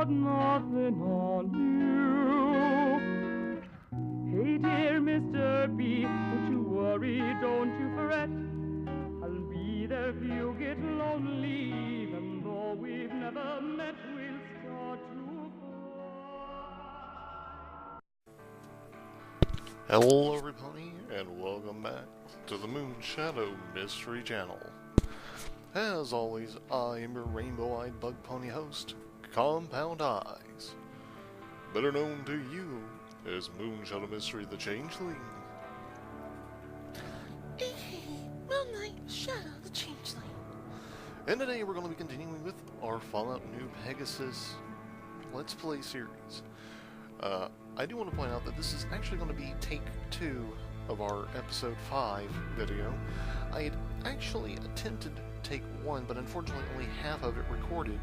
got nothing on you. Hey dear Mr. B, don't you worry, don't you fret. I'll be there if you get lonely, even though we've never met, we'll start to cry. Hello everybody, and welcome back to the Moonshadow Mystery channel. As always, I am your rainbow-eyed bug pony host, Compound Eyes, better known to you as Moonshadow Mystery the Changeling. Moonlight Shadow the Changeling. And today we're going to be continuing with our Fallout New Pegasus Let's Play series. I do want to point out that this is actually going to be take 2 of our episode 5 video. I had actually attempted take 1, but unfortunately only half of it recorded,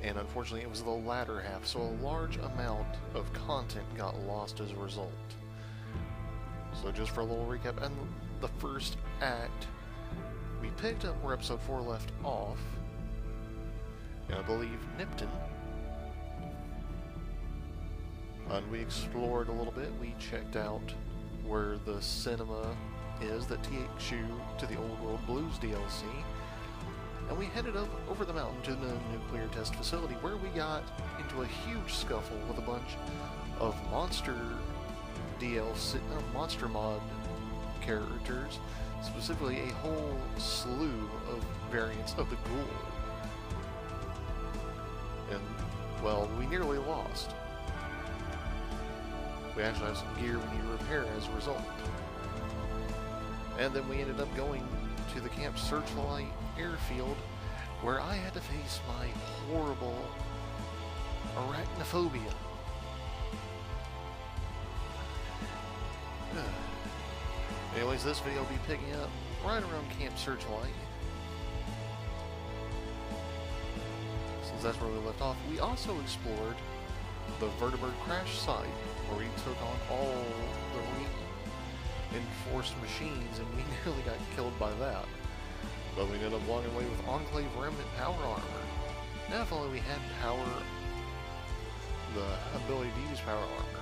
and unfortunately it was the latter half, so a large amount of content got lost as a result. So just for a little recap, and the first act, we picked up where episode 4 left off, and I believe Nipton. And we explored a little bit. We checked out where the cinema is that takes you to the Old World Blues DLC. And we headed up over the mountain to the nuclear test facility, where we got into a huge scuffle with a bunch of monster DLC, monster mod characters, specifically a whole slew of variants of the ghoul. And, well, we nearly lost. We actually have some gear we need to repair as a result. And then we ended up going to the Camp Searchlight airfield, where I had to face my horrible arachnophobia. Anyways, this video will be picking up right around Camp Searchlight, since that's where we left off. We also explored the vertebrate crash site, where we took on all the reinforced machines, and we nearly got killed by that. But we ended up walking away with Enclave Remnant power armor. Now, if only we had the ability to use power armor.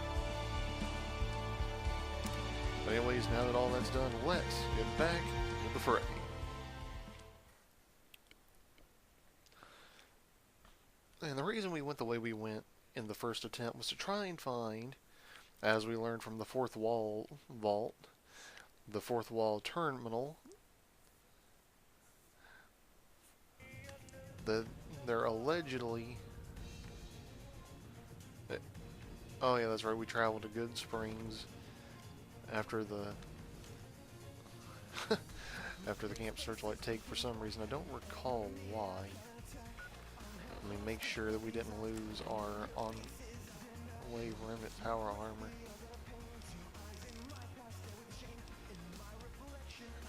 But anyways, now that all that's done, let's get back to the fray. And the reason we went the way we went in the first attempt was to try and find, as we learned from the fourth wall vault, the fourth wall terminal, that they're allegedly... Oh yeah, that's right, we traveled to Good Springs after the after the Camp Searchlight take for some reason. I don't recall why. Let me make sure that we didn't lose our on-wave remnant power armor.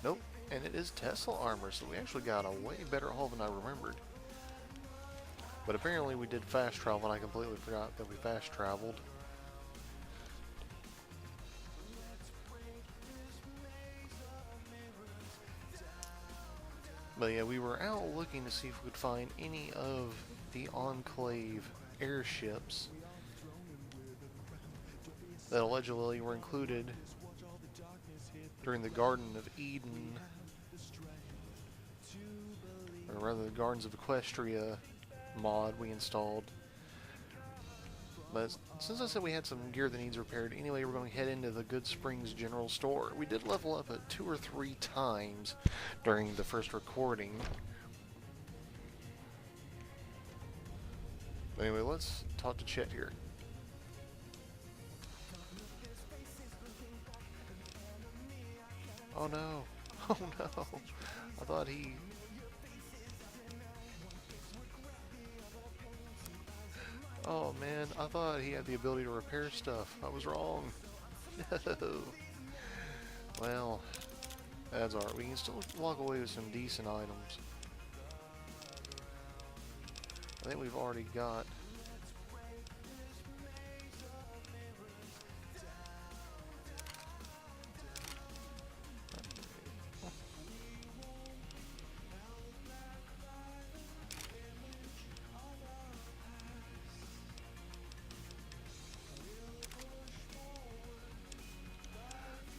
Nope, and it is Tesla armor, so we actually got a way better haul than I remembered. But apparently we did fast travel, and I completely forgot that we fast traveled. But yeah, we were out looking to see if we could find any of the Enclave airships that allegedly were included during the Garden of Eden, or rather the Gardens of Equestria mod we installed. But since I said we had some gear that needs repaired, anyway, we're going to head into the Good Springs General Store. We did level up 2 or 3 times during the first recording. Anyway, let's talk to Chet here. Oh no. Oh no. I thought he... Oh man, I thought he had the ability to repair stuff. I was wrong. No. Well, that's alright. We can still walk away with some decent items. I think we've already got...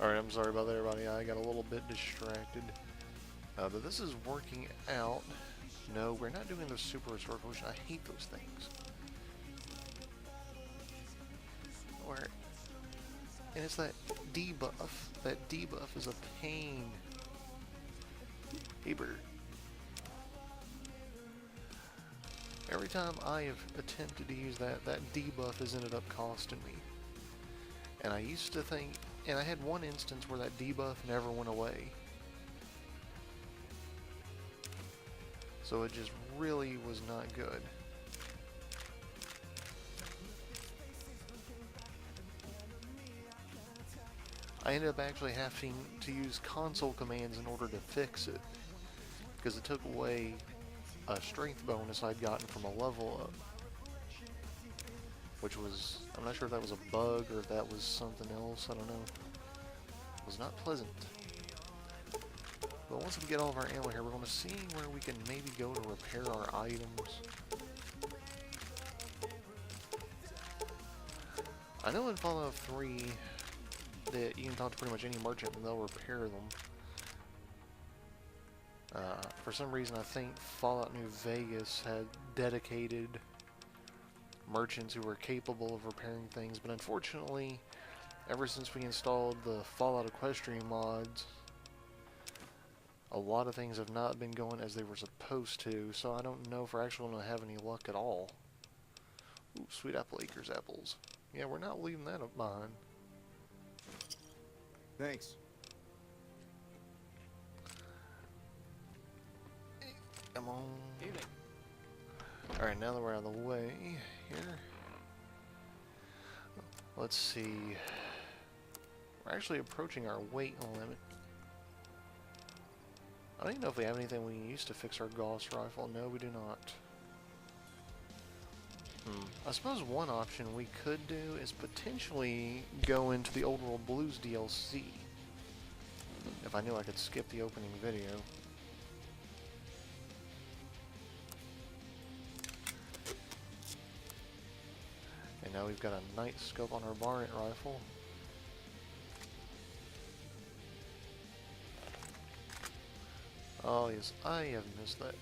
Alright, I'm sorry about that, everybody. I got a little bit distracted. But this is working out. No, we're not doing the super restore potion. I hate those things. Where? And it's that debuff. That debuff is a pain. Hey, bird. Every time I have attempted to use that debuff has ended up costing me. And I used to think, and I had one instance where that debuff never went away. So it just really was not good. I ended up actually having to use console commands in order to fix it, because it took away a strength bonus I'd gotten from a level up, which was, I'm not sure if that was a bug or if that was something else, I don't know. It was not pleasant. But once we get all of our ammo here, we're going to see where we can maybe go to repair our items. I know in Fallout 3 that you can talk to pretty much any merchant and they'll repair them. For some reason, I think Fallout New Vegas had dedicated merchants who were capable of repairing things, but unfortunately, ever since we installed the Fallout Equestria mods, a lot of things have not been going as they were supposed to, so I don't know if we're actually going to have any luck at all. Ooh, Sweet Apple Acres apples. Yeah, we're not leaving that up behind. Thanks. Come on. Alright, now that we're out of the way here, let's see. We're actually approaching our weight limit. I don't even know if we have anything we can use to fix our Gauss rifle. No, we do not. I suppose one option we could do is potentially go into the Old World Blues DLC. If I knew I could skip the opening video. And now we've got a night scope on our varmint rifle. Oh yes, I have missed that.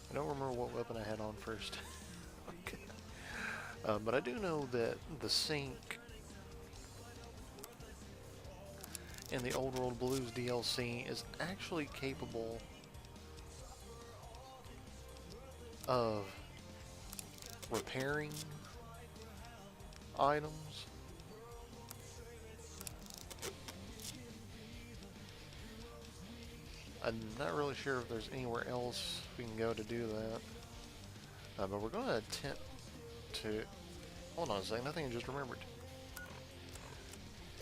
I don't remember what weapon I had on first. Okay. But I do know that the sink in the Old World Blues DLC is actually capable of repairing items. I'm not really sure if there's anywhere else we can go to do that. But we're going to attempt to... Hold on a second, I think I just remembered.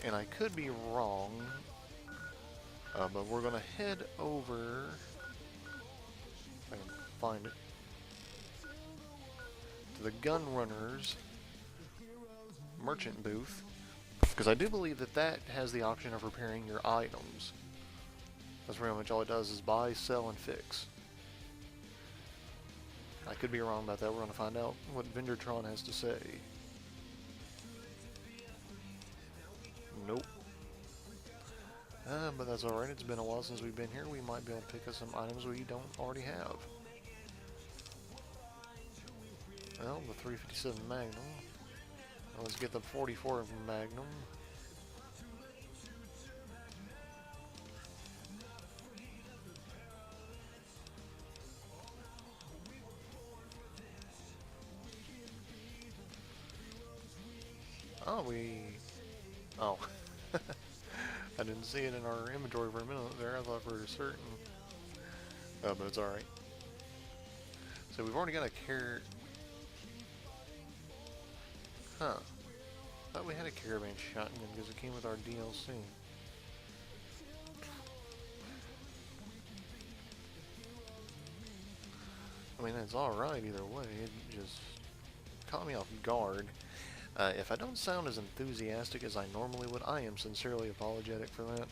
And I could be wrong. But we're going to head over... If I can find it. To the Gunrunner's merchant booth. Because I do believe that that has the option of repairing your items. That's pretty much all it does is buy, sell, and fix. I could be wrong about that. We're going to find out what Vendortron has to say. Nope. But that's alright. It's been a while since we've been here. We might be able to pick up some items we don't already have. Well, the 357 Magnum. Now let's get the 44 Magnum. Oh, I didn't see it in our inventory for a minute there. I thought for certain. But it's alright. So we've already got a carrot. Huh. Thought we had a caravan shotgun because it came with our DLC. I mean, it's alright either way. It just caught me off guard. If I don't sound as enthusiastic as I normally would, I am sincerely apologetic for that.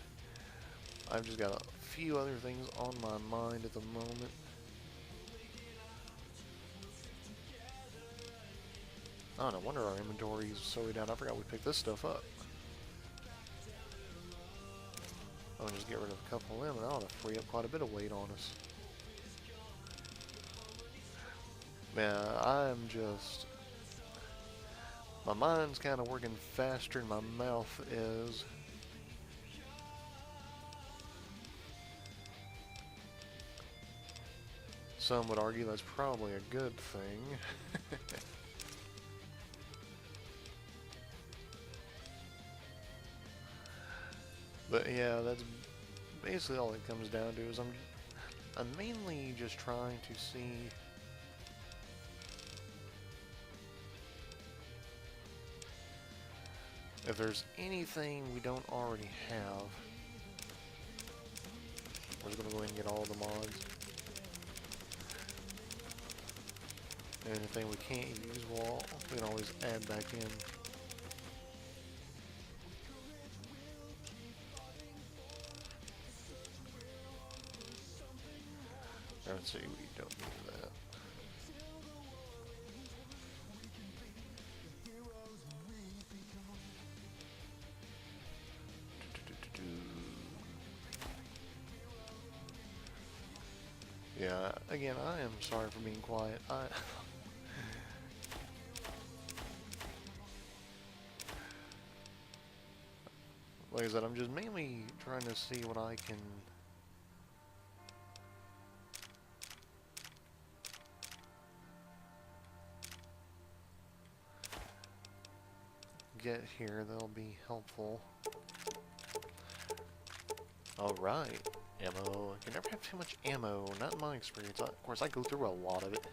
I've just got a few other things on my mind at the moment. Oh, no wonder our inventory is so down. I forgot we picked this stuff up. I'll just get rid of a couple of them, and that ought to free up quite a bit of weight on us. Man, I'm just... my mind's kind of working faster than my mouth is. Some would argue that's probably a good thing. But yeah, that's basically all it comes down to is I'm mainly just trying to see if there's anything we don't already have. We're just gonna go ahead and get all the mods. Anything we can't use, we can always add back in. Let's see, we don't need that. Yeah, again, I am sorry for being quiet. Like I said, I'm just mainly trying to see what I can get here that'll be helpful. Alright, ammo. You can never have too much ammo, not in my experience. Of course, I go through a lot of it.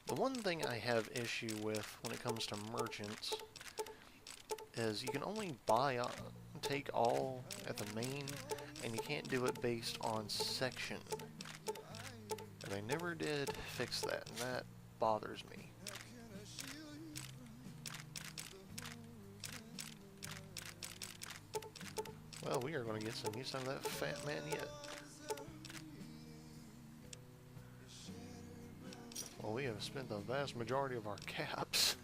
The one thing I have issue with when it comes to merchants is you can only buy, take all at the main, and you can't do it based on section. And they never did fix that, and that bothers me. Well, we are going to get some use out of that fat man yet. Well, we have spent the vast majority of our caps.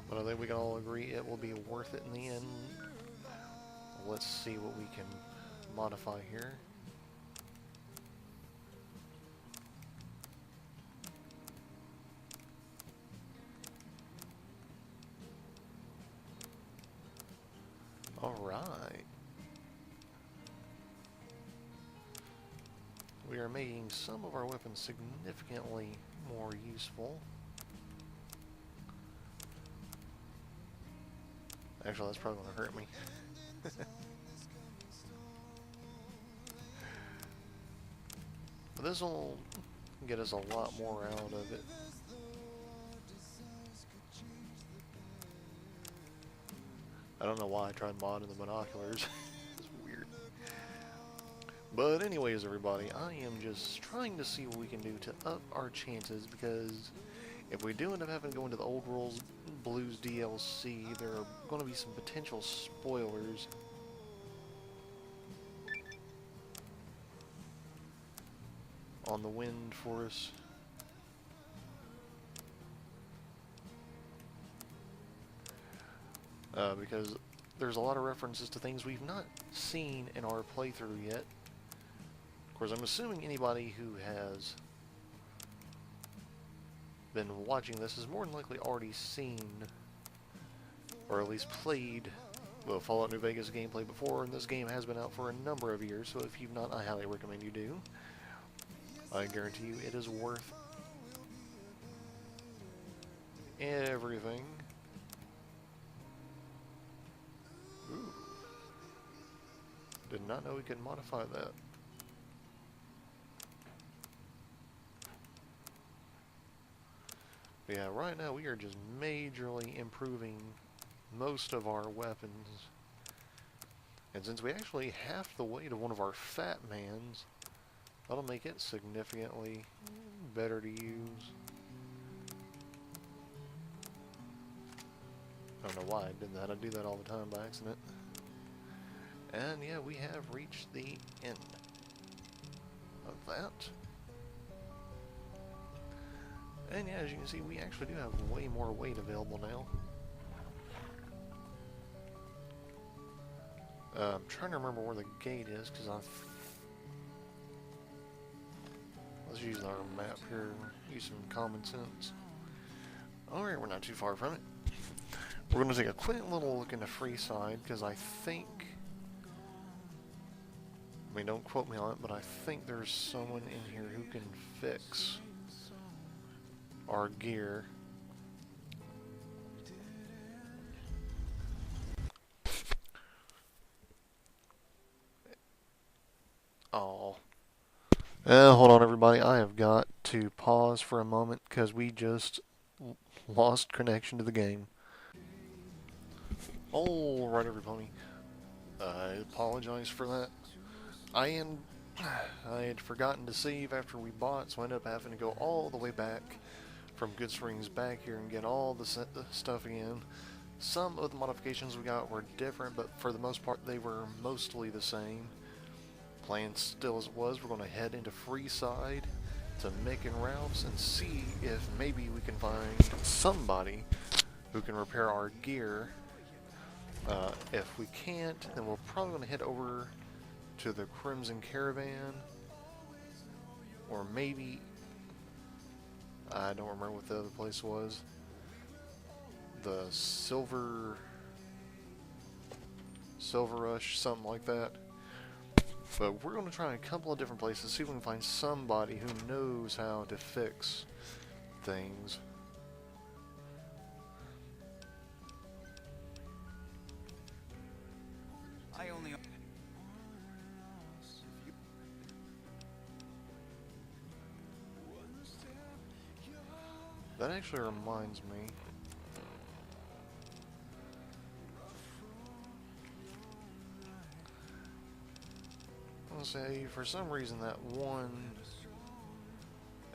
But I think we can all agree it will be worth it in the end. Let's see what we can modify here. Alright. We are making some of our weapons significantly more useful. Actually, that's probably going to hurt me. But this will get us a lot more out of it. I don't know why I tried modding the binoculars. It's weird. But anyways, everybody, I am just trying to see what we can do to up our chances, because if we do end up having to go into the Old World Blues DLC, there are going to be some potential spoilers. On the wind for us. Because there's a lot of references to things we've not seen in our playthrough yet. Of course, I'm assuming anybody who has been watching this has more than likely already seen, or at least played, well, Fallout New Vegas gameplay before, and this game has been out for a number of years, so if you've not, I highly recommend you do. I guarantee you it is worth everything. Ooh. Did not know we could modify that. But yeah, right now we are just majorly improving most of our weapons. And since we actually half the weight of one of our fat mans, that'll make it significantly better to use. I don't know why I did that. I do that all the time by accident. And yeah, we have reached the end. of that. And yeah, as you can see, we actually do have way more weight available now. I'm trying to remember where the gate is, because let's use our map here, use some common sense. Alright, we're not too far from it. We're going to take a quick little look into Freeside, because I think, I mean, don't quote me on it, but I think there's someone in here who can fix our gear. Oh. Hold on, everybody. I have got to pause for a moment because we just lost connection to the game. Alright, everybody. I apologize for that. I had forgotten to save after we bought, so I ended up having to go all the way back from Good Springs back here and get all the stuff again. Some of the modifications we got were different, but for the most part they were mostly the same. Plan still as it was. We're going to head into Freeside to Mick and Ralph's and see if maybe we can find somebody who can repair our gear. If we can't, then we're probably going to head over to the Crimson Caravan, or maybe, I don't remember what the other place was, the Silver Rush, something like that. But we're going to try a couple of different places, see if we can find somebody who knows how to fix things. That actually reminds me. I'll say, for some reason, that one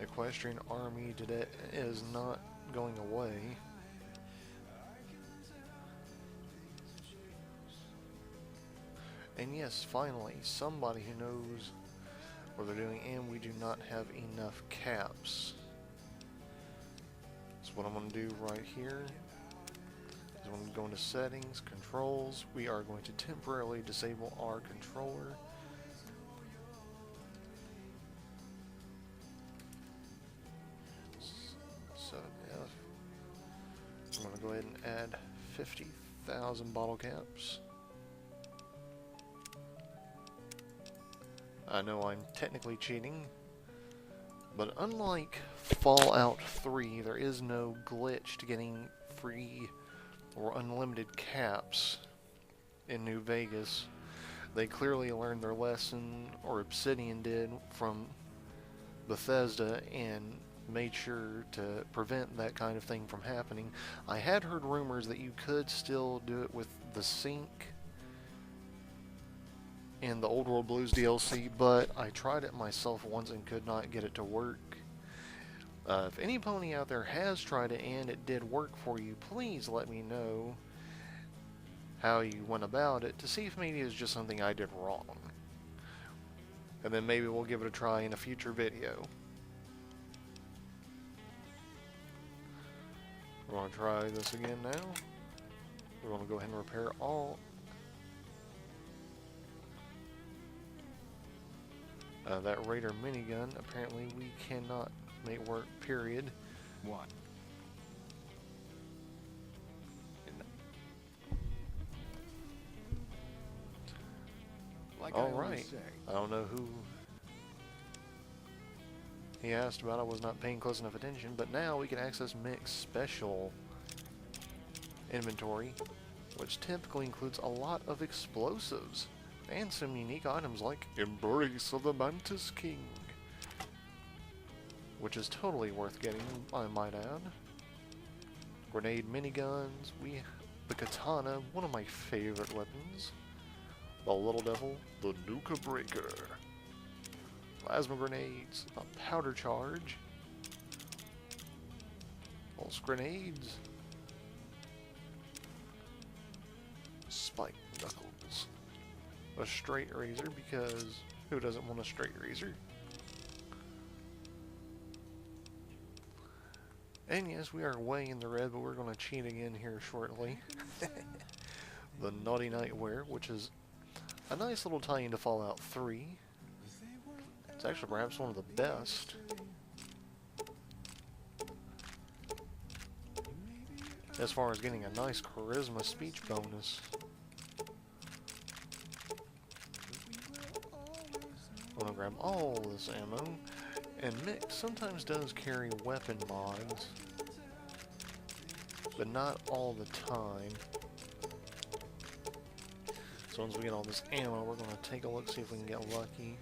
equestrian army today is not going away. And yes, finally, somebody who knows what they're doing, and we do not have enough caps. So what I'm going to do right here is I'm going to go into settings, controls. We are going to temporarily disable our controller. So I'm going to go ahead and add 50,000 bottle caps. I know I'm technically cheating, but unlike Fallout 3, there is no glitch to getting free or unlimited caps in New Vegas. They clearly learned their lesson, or Obsidian did, from Bethesda, and made sure to prevent that kind of thing from happening. I had heard rumors that you could still do it with the sync in the Old World Blues DLC, but I tried it myself once and could not get it to work. If any pony out there has tried it and it did work for you, please let me know how you went about it to see if maybe it was just something I did wrong. And then maybe we'll give it a try in a future video. We're going to try this again now. We're going to go ahead and repair all. That Raider minigun, apparently we cannot make work, period. What? Like Alright. I don't know who he asked about. I was not paying close enough attention, but now we can access Mick's special inventory, which typically includes a lot of explosives and some unique items like Embrace of the Mantis King, which is totally worth getting, I might add. Grenade miniguns, the katana, one of my favorite weapons. The Little Devil, the Nuka Breaker. Plasma grenades, a powder charge. Pulse grenades. Spike knuckles. A straight razor, because who doesn't want a straight razor? And yes, we are way in the red, but we're going to cheat again here shortly. The Naughty Nightwear, which is a nice little tie-in to Fallout 3. It's actually perhaps one of the best. As far as getting a nice charisma speech bonus. I'm gonna grab all this ammo. And Mix sometimes does carry weapon mods, but not all the time. So once we get all this ammo, we're gonna take a look, see if we can get lucky.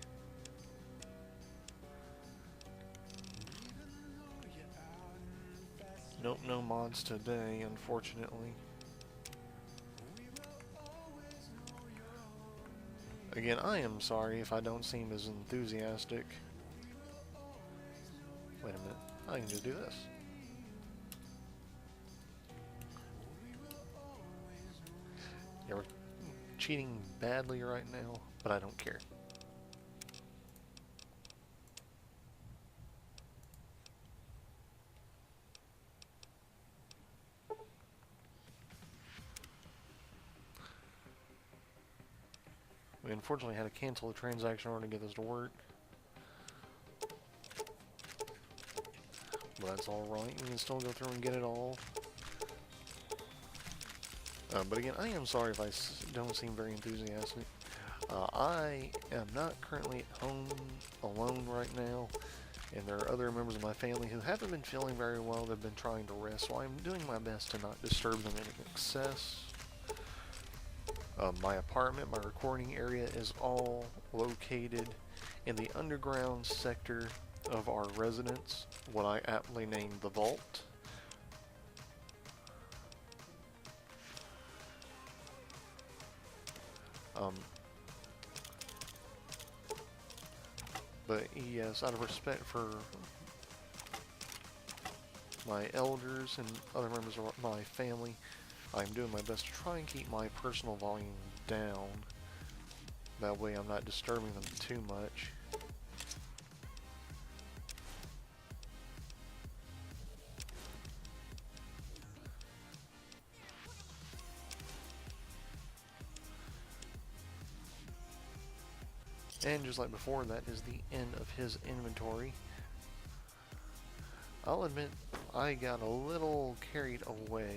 Nope, no mods today, unfortunately. Again, I am sorry if I don't seem as enthusiastic. Wait a minute, I can just do this. Yeah, we're cheating badly right now, but I don't care. We unfortunately had to cancel the transaction in order to get this to work. But that's alright, we can still go through and get it all. But again, I am sorry if I don't seem very enthusiastic. I am not currently at home alone right now, and there are other members of my family who haven't been feeling very well. They've been trying to rest, so I'm doing my best to not disturb them in excess. My apartment, my recording area is all located in the underground sector of our residence, what I aptly named the Vault. But yes, out of respect for my elders and other members of my family, I'm doing my best to try and keep my personal volume down. That way I'm not disturbing them too much. And just like before, that is the end of his inventory. I'll admit, I got a little carried away.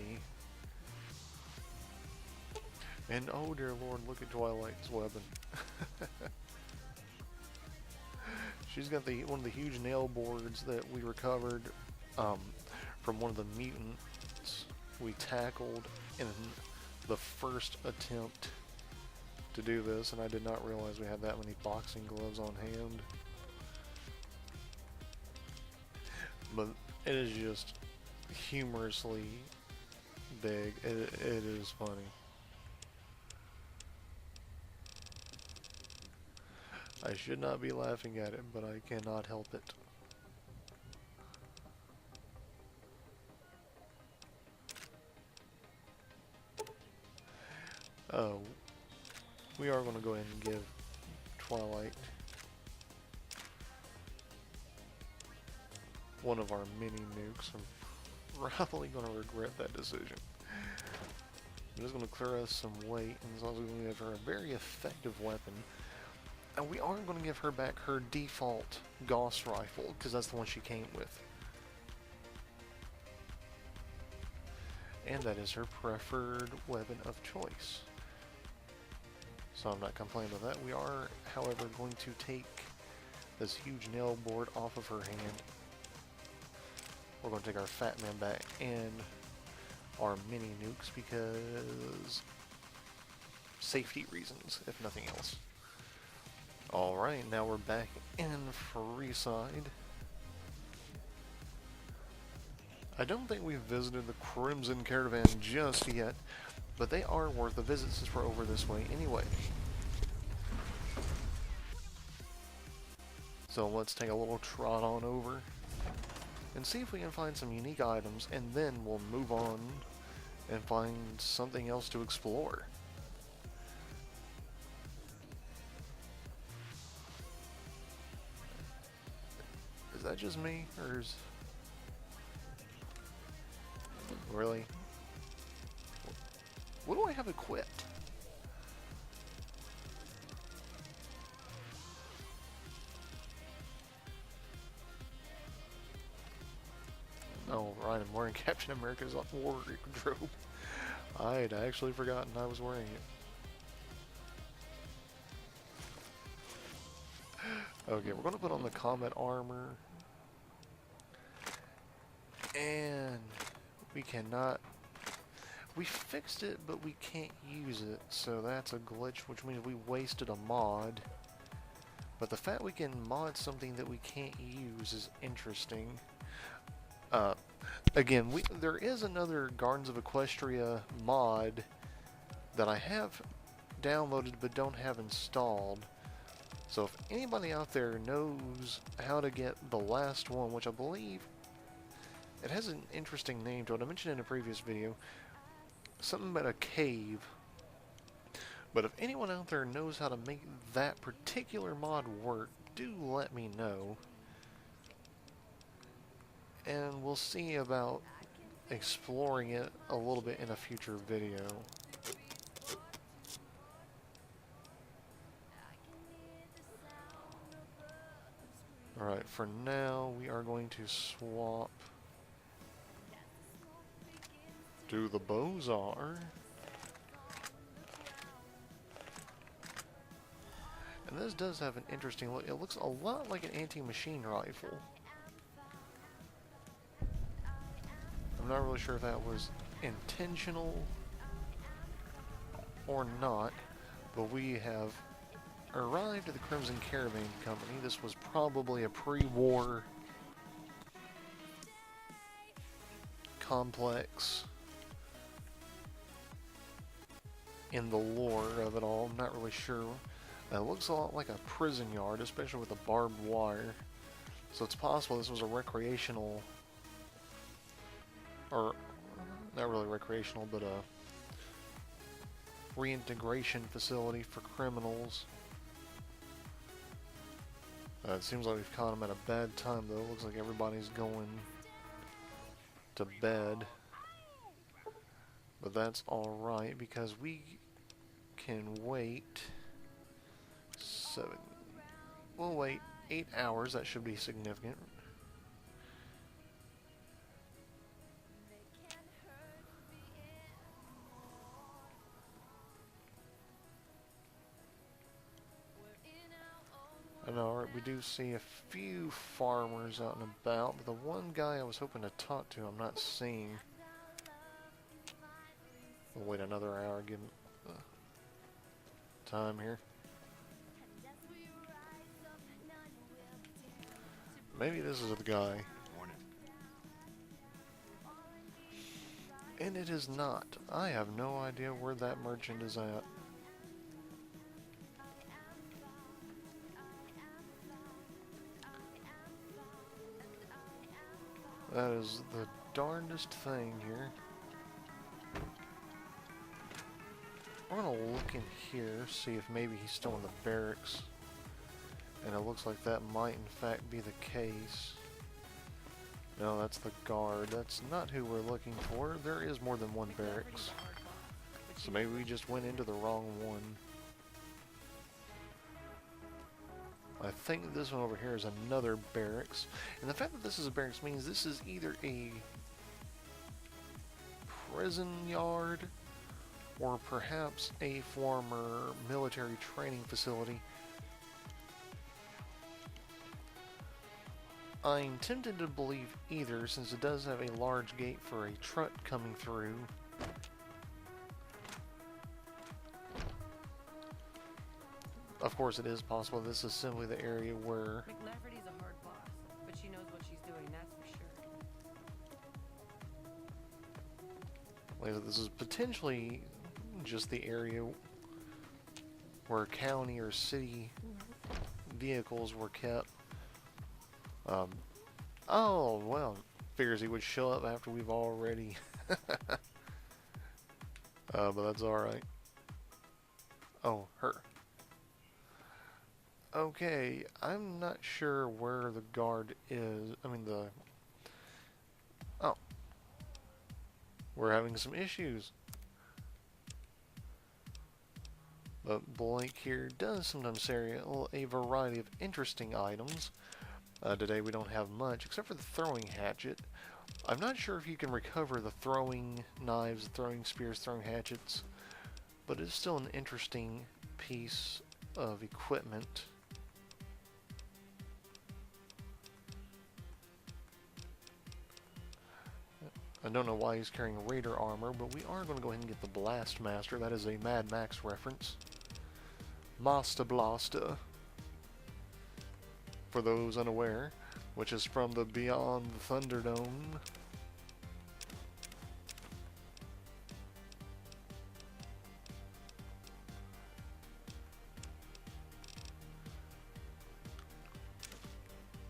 And oh dear lord, look at Twilight's weapon. She's got one of the huge nail boards that we recovered from one of the mutants we tackled in the first attempt to do this, and I did not realize we had that many boxing gloves on hand. But it is just humorously big. It is funny. I should not be laughing at it, but I cannot help it. We are going to go ahead and give Twilight one of our mini nukes. I'm probably going to regret that decision. I'm just going to clear us some weight, and it's also going to give her a very effective weapon. And we are going to give her back her default Gauss rifle, because that's the one she came with. And that is her preferred weapon of choice. So I'm not complaining about that. We are, however, going to take this huge nail board off of her hand. We're going to take our Fat Man back and our mini nukes because safety reasons, if nothing else. Alright, now we're back in Freeside. I don't think we've visited the Crimson Caravan just yet, but they are worth a visit since we're over this way anyway. So let's take a little trot on over and see if we can find some unique items, and then we'll move on and find something else to explore. Is that just me, or is... Really? What do I have equipped? Oh, right, I'm wearing Captain America's war wardrobe. I'd actually forgotten I was wearing it. Okay, we're going to put on the combat armor. And we cannot... We fixed it, but we can't use it, so that's a glitch, which means we wasted a mod. But the fact we can mod something that we can't use is interesting. Again, there is another Gardens of Equestria mod that I have downloaded but don't have installed. So if anybody out there knows how to get the last one, which I believe it has an interesting name to it. I mentioned in a previous video something about a cave. But if anyone out there knows how to make that particular mod work, do let me know. And we'll see about exploring it a little bit in a future video. Alright, for now we are going to swap to the Bozar. And this does have an interesting look. It looks a lot like an anti-machine rifle. I'm not really sure if that was intentional or not, but we have arrived at the Crimson Caravan Company. This was probably a pre-war complex in the lore of it all. I'm not really sure. It looks a lot like a prison yard, especially with the barbed wire. So it's possible this was a recreational, or not really recreational, but a reintegration facility for criminals. It seems like we've caught them at a bad time, though. It looks like everybody's going to bed. But that's alright, because we can wait we'll wait 8 hours. That should be significant. I know, right, we do see a few farmers out and about, but the one guy I was hoping to talk to, I'm not seeing. We'll wait another hour, give him time here. Maybe this is the guy. Morning. And it is not. I have no idea where that merchant is at. That is the darndest thing here. We're gonna look in here, see if maybe he's still in the barracks. And it looks like that might in fact be the case. No, that's the guard. That's not who we're looking for. There is more than one barracks. So maybe we just went into the wrong one. I think this one over here is another barracks. And the fact that this is a barracks means this is either a prison yard or perhaps a former military training facility. I'm tempted to believe either, since it does have a large gate for a truck coming through. Of course, it is possible this is simply the area where... McLafferty's a hard boss, but she knows what she's doing, that's for sure. Like, this is potentially just the area where county or city vehicles were kept. Oh, well, figures he would show up after we've already... but that's alright. Oh, her. Okay, I'm not sure where the guard is. I mean, the... Oh. We're having some issues. But Blake here does sometimes sell a variety of interesting items. Today we don't have much, except for the throwing hatchet. I'm not sure if you can recover the throwing knives, throwing spears, throwing hatchets, but it's still an interesting piece of equipment. I don't know why he's carrying Raider armor, but we are going to go ahead and get the Blast Master. That is a Mad Max reference. Master Blaster, for those unaware, which is from the Beyond the Thunderdome.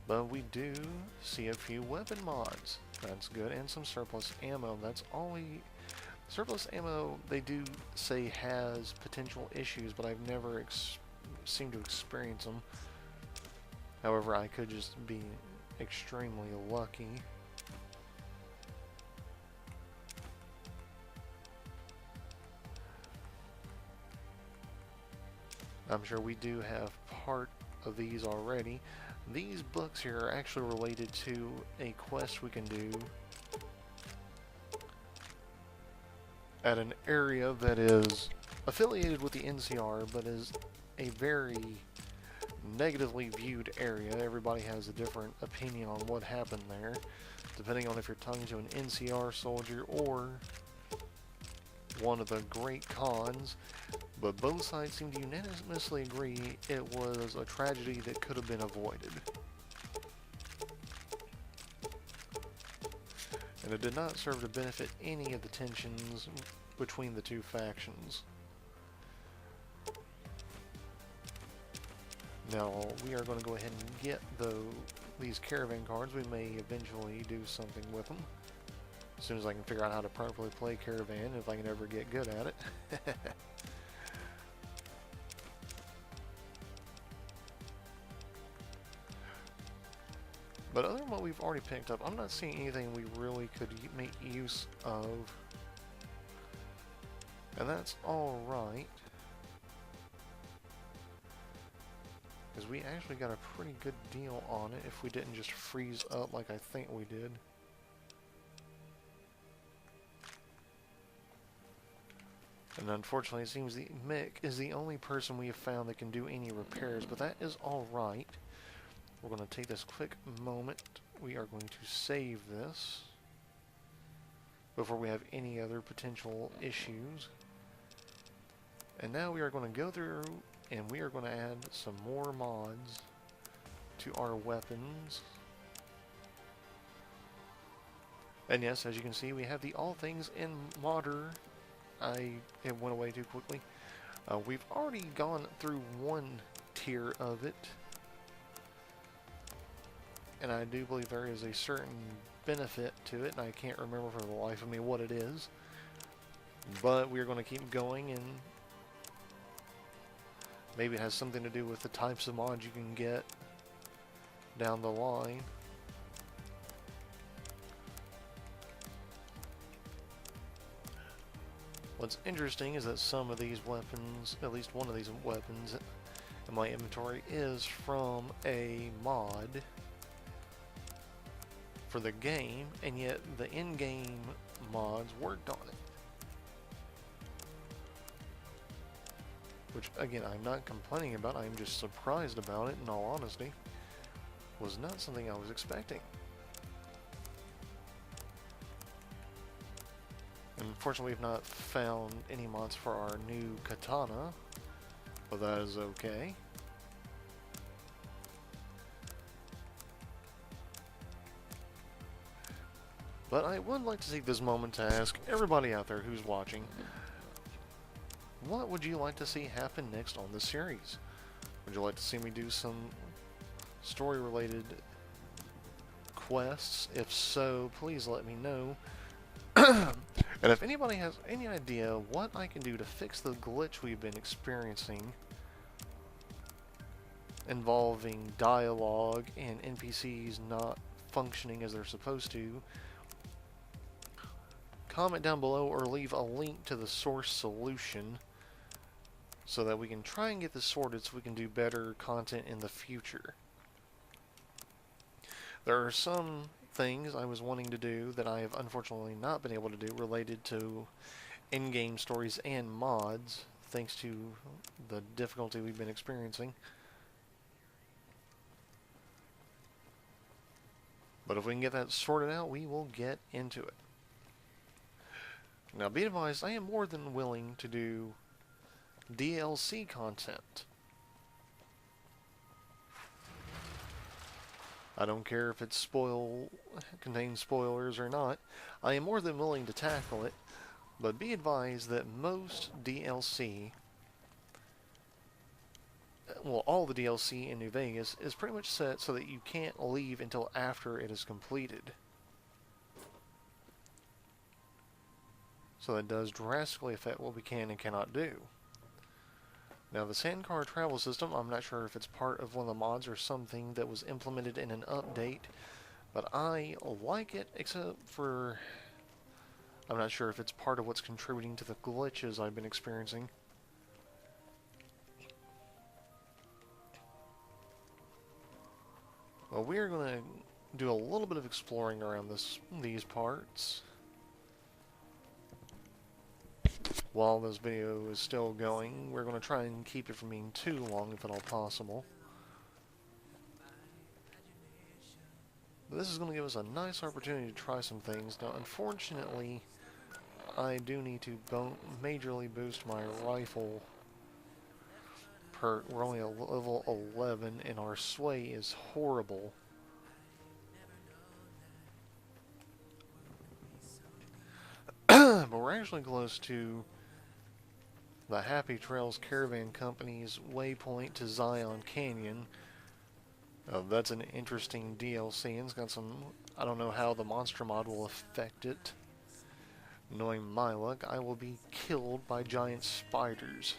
But we do see a few weapon mods. That's good, and some surplus ammo. That's all we... Surplus ammo, they do say has potential issues, but I've never seemed to experience them. However, I could just be extremely lucky. I'm sure we do have part of these already. These books here are actually related to a quest we can do at an area that is affiliated with the NCR, but is a very negatively viewed area. Everybody has a different opinion on what happened there, depending on if you're talking to an NCR soldier or one of the great cons. But both sides seem to unanimously agree it was a tragedy that could have been avoided. And it did not serve to benefit any of the tensions between the two factions. Now, we are going to go ahead and get these caravan cards. We may eventually do something with them. As soon as I can figure out how to properly play caravan, if I can ever get good at it. But other than what we've already picked up, I'm not seeing anything we really could make use of. And that's alright. Because we actually got a pretty good deal on it if we didn't just freeze up like I think we did. And unfortunately it seems the Mick is the only person we have found that can do any repairs, but that is alright. We're going to take this quick moment. We are going to save this before we have any other potential issues. And now we are going to go through and we are going to add some more mods to our weapons. And yes, as you can see, we have the All Things in Modder. It went away too quickly. We've already gone through one tier of it. And I do believe there is a certain benefit to it, and I can't remember for the life of me what it is. But we're going to keep going, and maybe it has something to do with the types of mods you can get down the line. What's interesting is that some of these weapons, at least one of these weapons in my inventory, is from a mod for the game, and yet the in-game mods worked on it. Which, again, I'm not complaining about, I'm just surprised about it, in all honesty. Was not something I was expecting. Unfortunately, we've not found any mods for our new katana, but that is okay. But I would like to take this moment to ask everybody out there who's watching, what would you like to see happen next on this series? Would you like to see me do some story-related quests? If so, please let me know. And if anybody has any idea what I can do to fix the glitch we've been experiencing involving dialogue and NPCs not functioning as they're supposed to, comment down below or leave a link to the source solution so that we can try and get this sorted so we can do better content in the future. There are some things I was wanting to do that I have unfortunately not been able to do related to in-game stories and mods, thanks to the difficulty we've been experiencing. But if we can get that sorted out, we will get into it. Now, be advised, I am more than willing to do DLC content. I don't care if it contains spoilers or not. I am more than willing to tackle it, but be advised that most DLC, well, all the DLC in New Vegas is pretty much set so that you can't leave until after it is completed. So that does drastically affect what we can and cannot do. Now, the sandcar travel system, I'm not sure if it's part of one of the mods or something that was implemented in an update, but I like it, except for I'm not sure if it's part of what's contributing to the glitches I've been experiencing. Well, we're going to do a little bit of exploring around these parts while this video is still going. We're going to try and keep it from being too long if at all possible. But this is going to give us a nice opportunity to try some things. Now, unfortunately, I do need to majorly boost my rifle perk. We're only at level 11 and our sway is horrible. But we're actually close to the Happy Trails Caravan Company's waypoint to Zion Canyon. That's an interesting DLC, and it's got some, I don't know how the monster mod will affect it. Knowing my luck, I will be killed by giant spiders.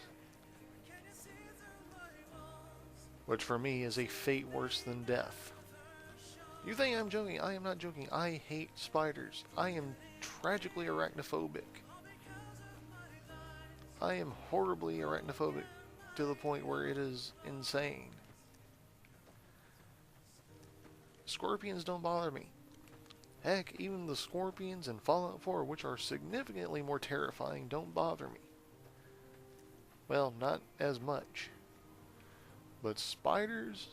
Which for me is a fate worse than death. You think I'm joking? I am not joking. I hate spiders. I am tragically arachnophobic. I am horribly arachnophobic to the point where it is insane. Scorpions don't bother me. Heck, even the scorpions in Fallout 4, which are significantly more terrifying, don't bother me. Well, not as much. But spiders?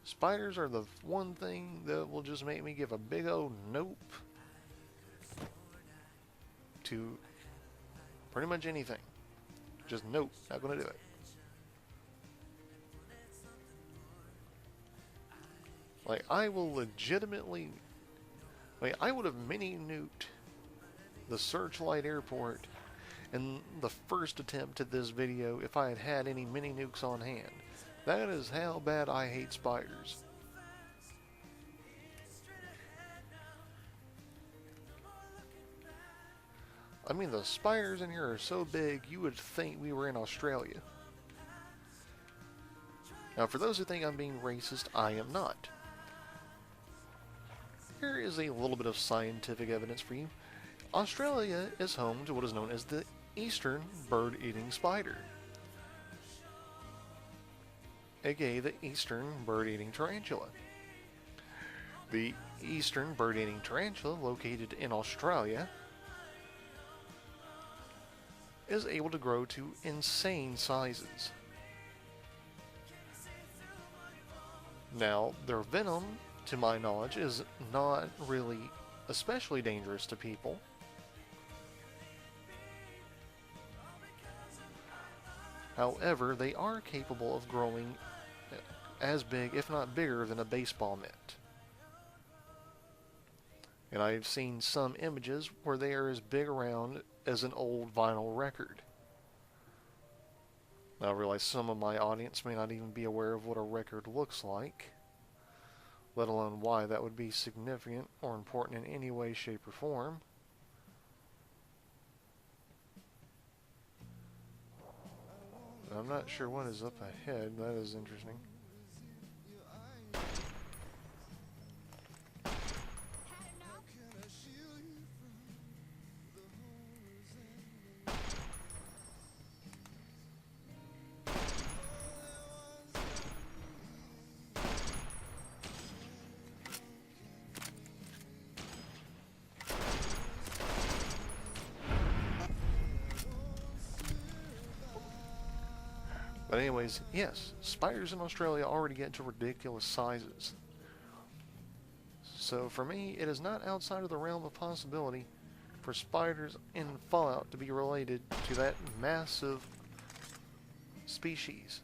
Spiders are the one thing that will just make me give a big old nope to pretty much anything. Just nope, not gonna do it. Like, I will legitimately... Like, I would have mini-nuked the Searchlight Airport in the first attempt at this video if I had had any mini-nukes on hand. That is how bad I hate spiders. I mean, the spiders in here are so big, you would think we were in Australia. Now, for those who think I'm being racist, I am not. Here is a little bit of scientific evidence for you. Australia is home to what is known as the eastern bird-eating spider, aka the eastern bird-eating tarantula. The eastern bird-eating tarantula, located in Australia, is able to grow to insane sizes. Now, their venom, to my knowledge, is not really especially dangerous to people. However, they are capable of growing as big, if not bigger, than a baseball mitt. And I've seen some images where they are as big around as an old vinyl record. Now, I realize some of my audience may not even be aware of what a record looks like, let alone why that would be significant or important in any way, shape, or form. I'm not sure what is up ahead. That is interesting. But anyways, yes, spiders in Australia already get to ridiculous sizes. So for me, it is not outside of the realm of possibility for spiders in Fallout to be related to that massive species.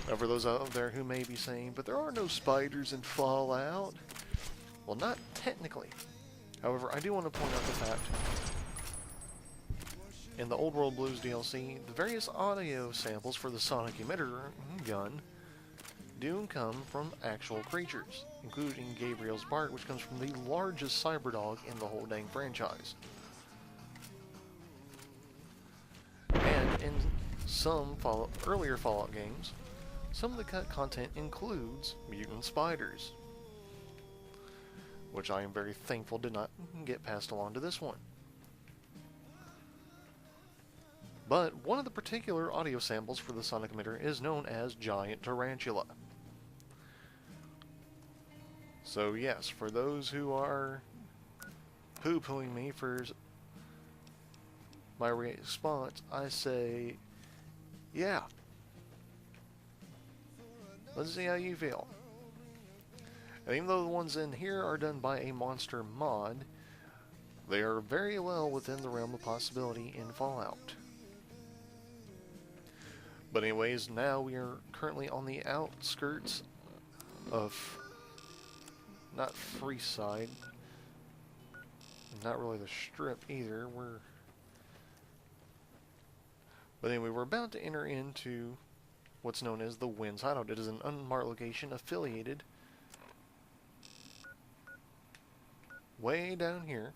Now for those out there who may be saying, but there are no spiders in Fallout. Well, not technically. However, I do want to point out the fact, in the Old World Blues DLC, the various audio samples for the sonic emitter gun do come from actual creatures, including Gabriel's bark, which comes from the largest cyberdog in the whole dang franchise. And in some earlier Fallout games, some of the cut content includes mutant spiders, which I am very thankful did not get passed along to this one. But one of the particular audio samples for the sonic emitter is known as Giant Tarantula. So yes, for those who are poo-pooing me for my response, I say, yeah. Let's see how you feel. And even though the ones in here are done by a monster mod, they are very well within the realm of possibility in Fallout. But anyways, now we are currently on the outskirts of, not Freeside, not really the Strip either, but anyway, we're about to enter into what's known as the Wind's Hideout. It is an unmarked location affiliated way down here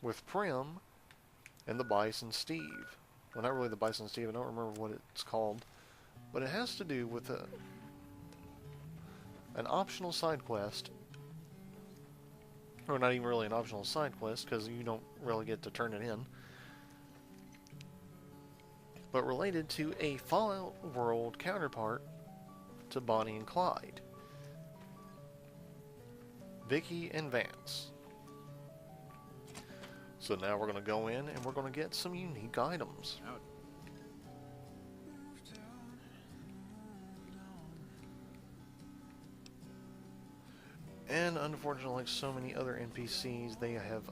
with Prim and the Bison Steve. Well, not really the Bison Steve, I don't remember what it's called, but it has to do with an optional side quest, or not even really an optional side quest, because you don't really get to turn it in, but related to a Fallout world counterpart to Bonnie and Clyde, Vicky and Vance. So now we're going to go in and we're going to get some unique items. And unfortunately, like so many other NPCs, they have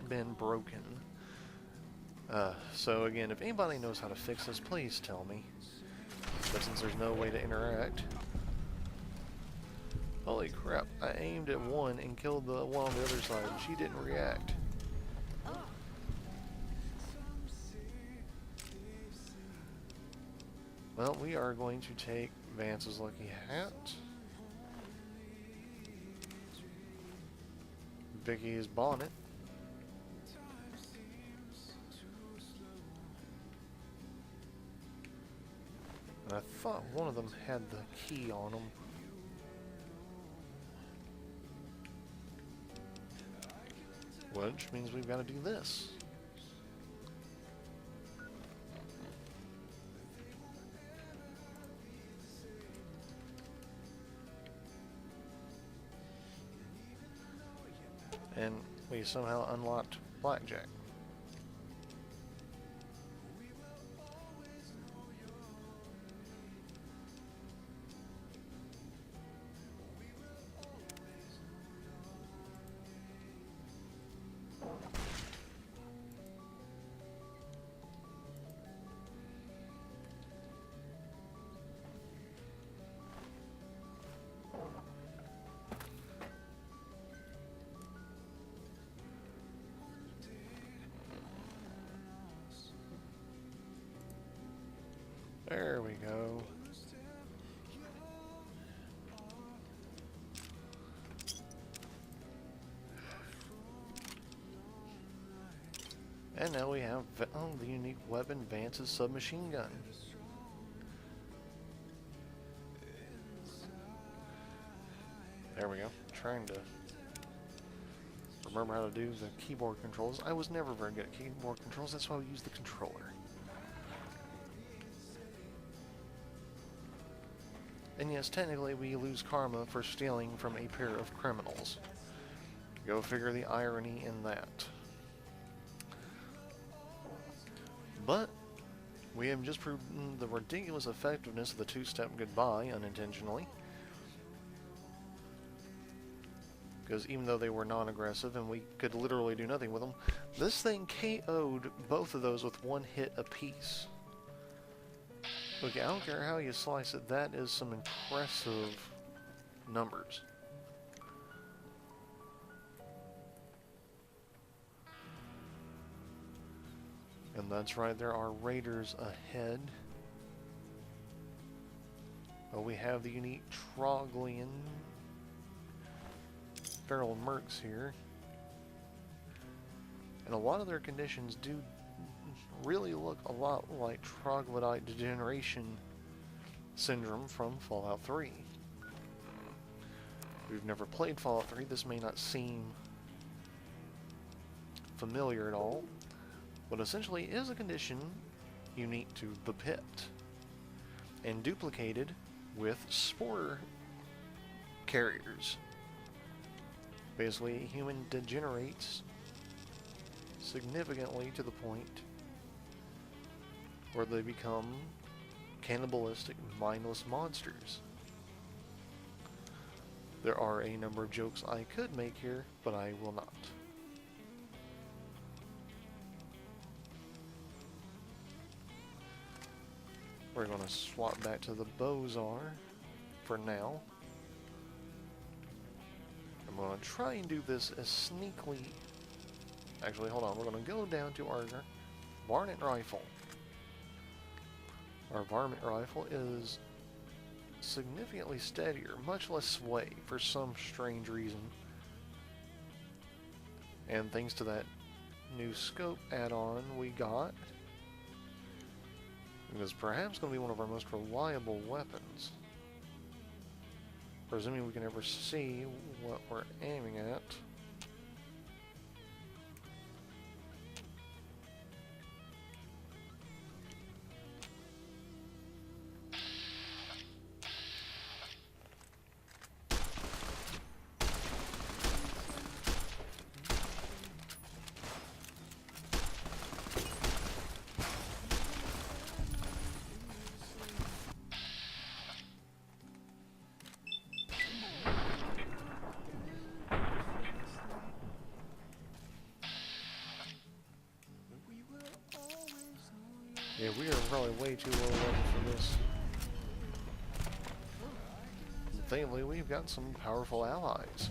been broken. So again, if anybody knows how to fix this, please tell me. But since there's no way to interact... Holy crap, I aimed at one and killed the one on the other side, and she didn't react. Well, we are going to take Vance's lucky hat. Vicky's bonnet. And I thought one of them had the key on them. Which means we've got to do this. And we somehow unlocked Blackjack. There we go. And now we have the unique weapon, Vance's submachine gun. There we go. Trying to remember how to do the keyboard controls. I was never very good at keyboard controls, that's why we use the controller. And yes, technically we lose karma for stealing from a pair of criminals. Go figure the irony in that. But we have just proven the ridiculous effectiveness of the two-step goodbye unintentionally. Because even though they were non-aggressive and we could literally do nothing with them, this thing KO'd both of those with one hit apiece. Look, I don't care how you slice it, that is some impressive numbers. And that's right, there are raiders ahead. But we have the unique Troglian feral mercs here. And a lot of their conditions do really look a lot like troglodyte degeneration syndrome from Fallout 3. If we've never played Fallout 3, this may not seem familiar at all, but essentially is a condition unique to the pit and duplicated with spore carriers. Basically, a human degenerates significantly to the point where they become cannibalistic, mindless monsters. There are a number of jokes I could make here, but I will not. We're going to swap back to the Bozar for now. I'm going to try and do this as sneakily... Actually, hold on. We're going to go down to our varmint rifle. Our varmint rifle is significantly steadier, much less sway for some strange reason. And thanks to that new scope add-on we got, it is perhaps going to be one of our most reliable weapons. Presuming we can ever see what we're aiming at. Yeah, we are probably way too low level for this. And thankfully, we've got some powerful allies.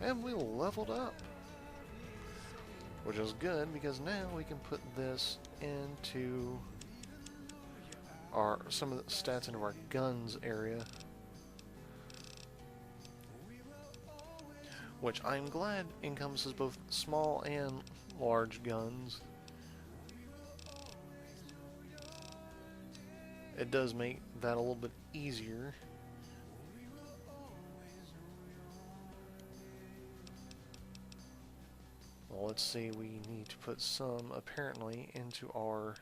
And we leveled up. Which is good, because now we can put this into some of the stats into our guns area. Which I'm glad encompasses both small and large guns. It does make that a little bit easier. Well, let's see, we need to put some apparently into our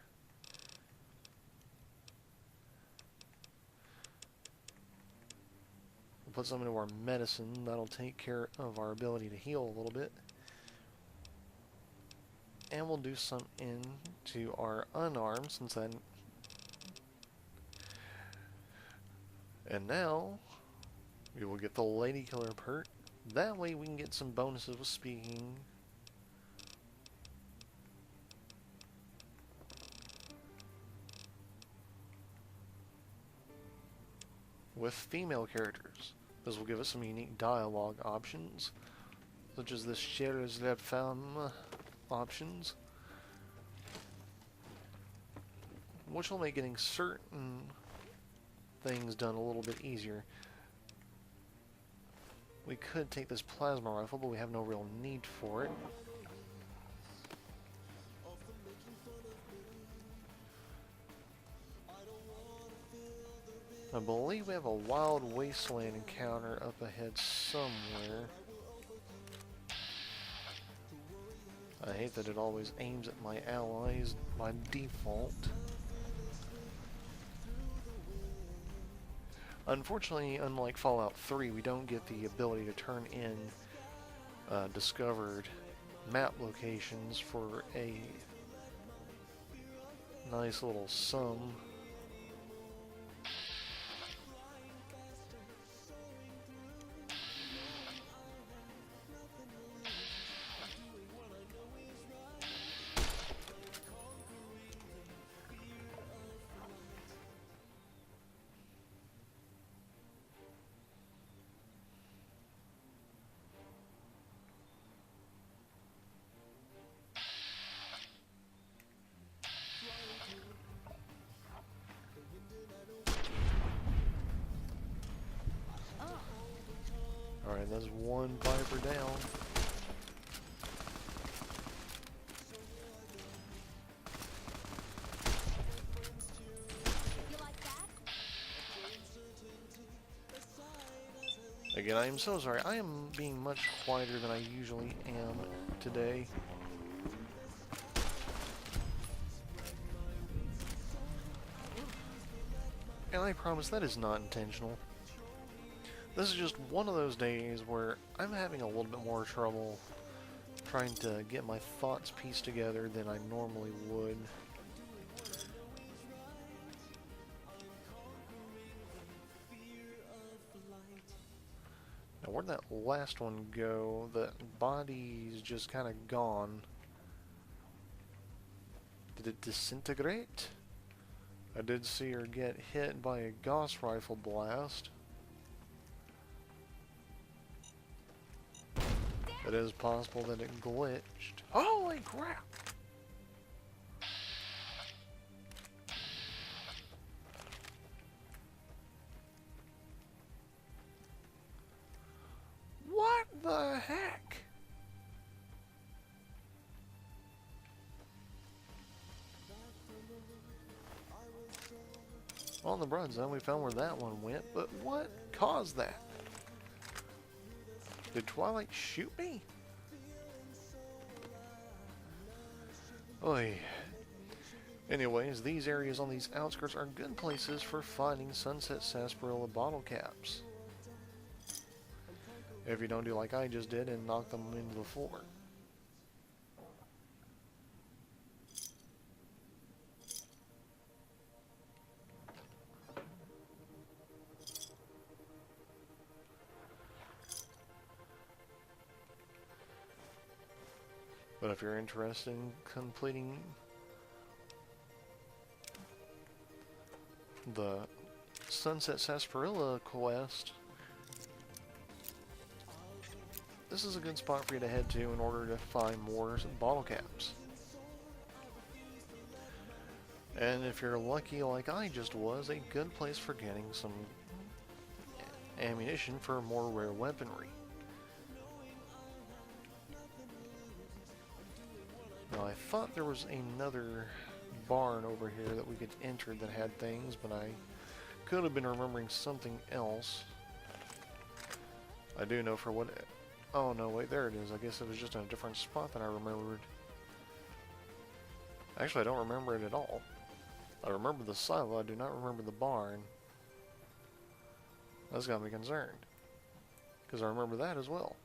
put some into our medicine. That'll take care of our ability to heal a little bit. And we'll do some into our unarmed, since that... And now, we will get the Lady Killer perk. That way we can get some bonuses with speaking. With female characters. This will give us some unique dialogue options, such as this Chers la femme options, which will make getting certain things done a little bit easier. We could take this plasma rifle, but we have no real need for it. I believe we have a wild wasteland encounter up ahead somewhere. I hate that it always aims at my allies by default. Unfortunately, unlike Fallout 3, we don't get the ability to turn in discovered map locations for a nice little sum. Alright, that's one Viper down. Again, I am so sorry. I am being much quieter than I usually am today. And I promise that is not intentional. This is just one of those days where I'm having a little bit more trouble trying to get my thoughts pieced together than I normally would. Now, where'd that last one go? The body's just kind of gone. Did it disintegrate? I did see her get hit by a Gauss rifle blast. It is possible that it glitched. Holy crap! What the heck? Well, on the bright side, we found where that one went, but what caused that? Did Twilight shoot me? Oy. Anyways, these areas on these outskirts are good places for finding Sunset Sarsaparilla bottle caps. If you don't do like I just did and knock them into the floor. But if you're interested in completing the Sunset Sarsaparilla quest, this is a good spot for you to head to in order to find more bottle caps. And if you're lucky like I just was, a good place for getting some ammunition for more rare weaponry. Now, I thought there was another barn over here that we could enter that had things, but I could have been remembering something else. I do know for what... Oh, no, wait, there it is. I guess it was just in a different spot than I remembered. Actually, I don't remember it at all. I remember the silo, I do not remember the barn. That's got me concerned, because I remember that as well.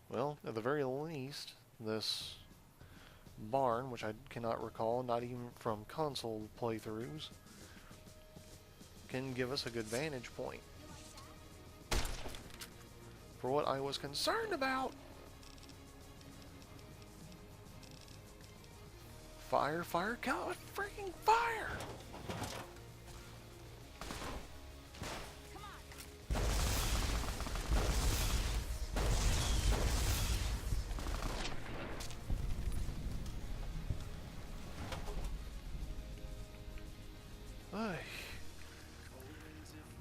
Well, at the very least, this barn, which I cannot recall, not even from console playthroughs, can give us a good vantage point for what I was concerned about. Fire, fire, God, freaking fire!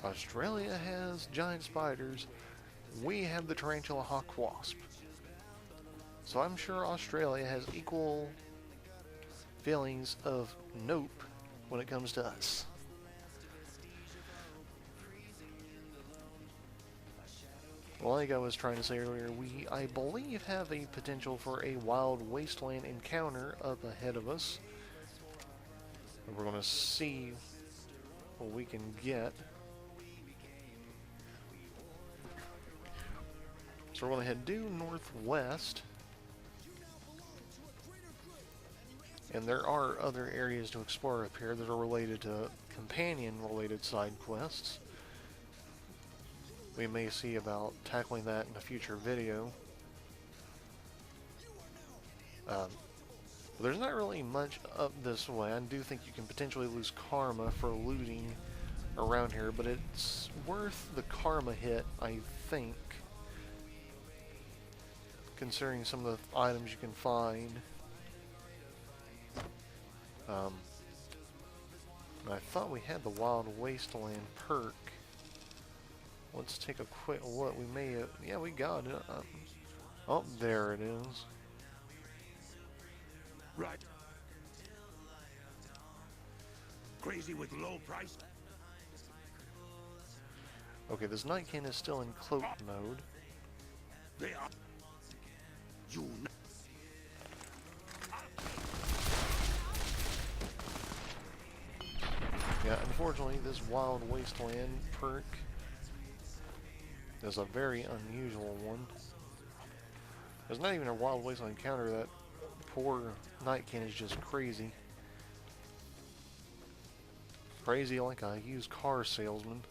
Australia has giant spiders. We have the tarantula hawk wasp. So I'm sure Australia has equal feelings of nope when it comes to us. Like I was trying to say earlier, we, I believe, have a potential for a wild wasteland encounter up ahead of us. And we're going to see what we can get. So we're going to head due northwest. And there are other areas to explore up here that are related to companion-related side quests. We may see about tackling that in a future video. There's not really much up this way. I do think you can potentially lose karma for looting around here, but it's worth the karma hit, I think, considering some of the items you can find. I thought we had the Wild Wasteland perk. Let's take a quick look. We may have... Yeah, we got it. Oh, there it is. Right. Crazy with low price. Okay, this Nightkin is still in cloak mode. They are. You. Yeah, unfortunately, this Wild Wasteland perk is a very unusual one. There's not even a Wild Wasteland encounter. That poor Nightkin is just crazy. Crazy like a used car salesman.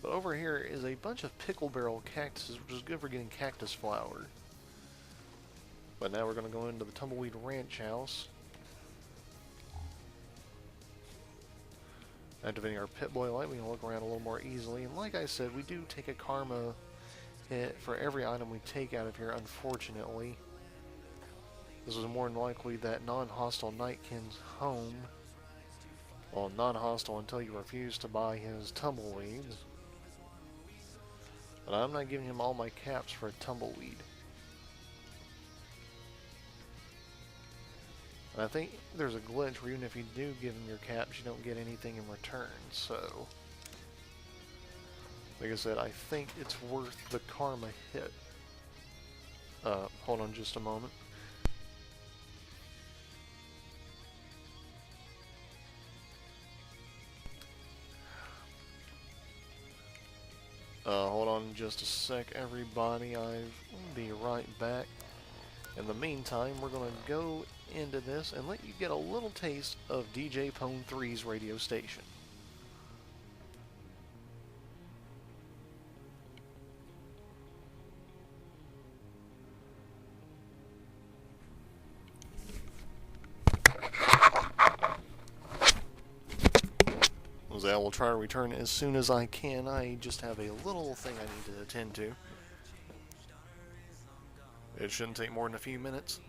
But over here is a bunch of pickle barrel cactuses, which is good for getting cactus flower. But now we're going to go into the Tumbleweed Ranch house. Activating our Pit-Boy light, we can look around a little more easily. And like I said, we do take a karma hit for every item we take out of here, unfortunately. This was more than likely that non-hostile Nightkin's home. Well, non-hostile until you refuse to buy his tumbleweeds. But I'm not giving him all my caps for a tumbleweed. And I think there's a glitch where even if you do give him your caps, you don't get anything in return, so... Like I said, I think it's worth the karma hit. Hold on just a moment. Hold on just a sec, everybody. I'll be right back. In the meantime, we're going to go into this and let you get a little taste of DJ Pone 3's radio station. I will try to return as soon as I can. I just have a little thing I need to attend to. It shouldn't take more than a few minutes.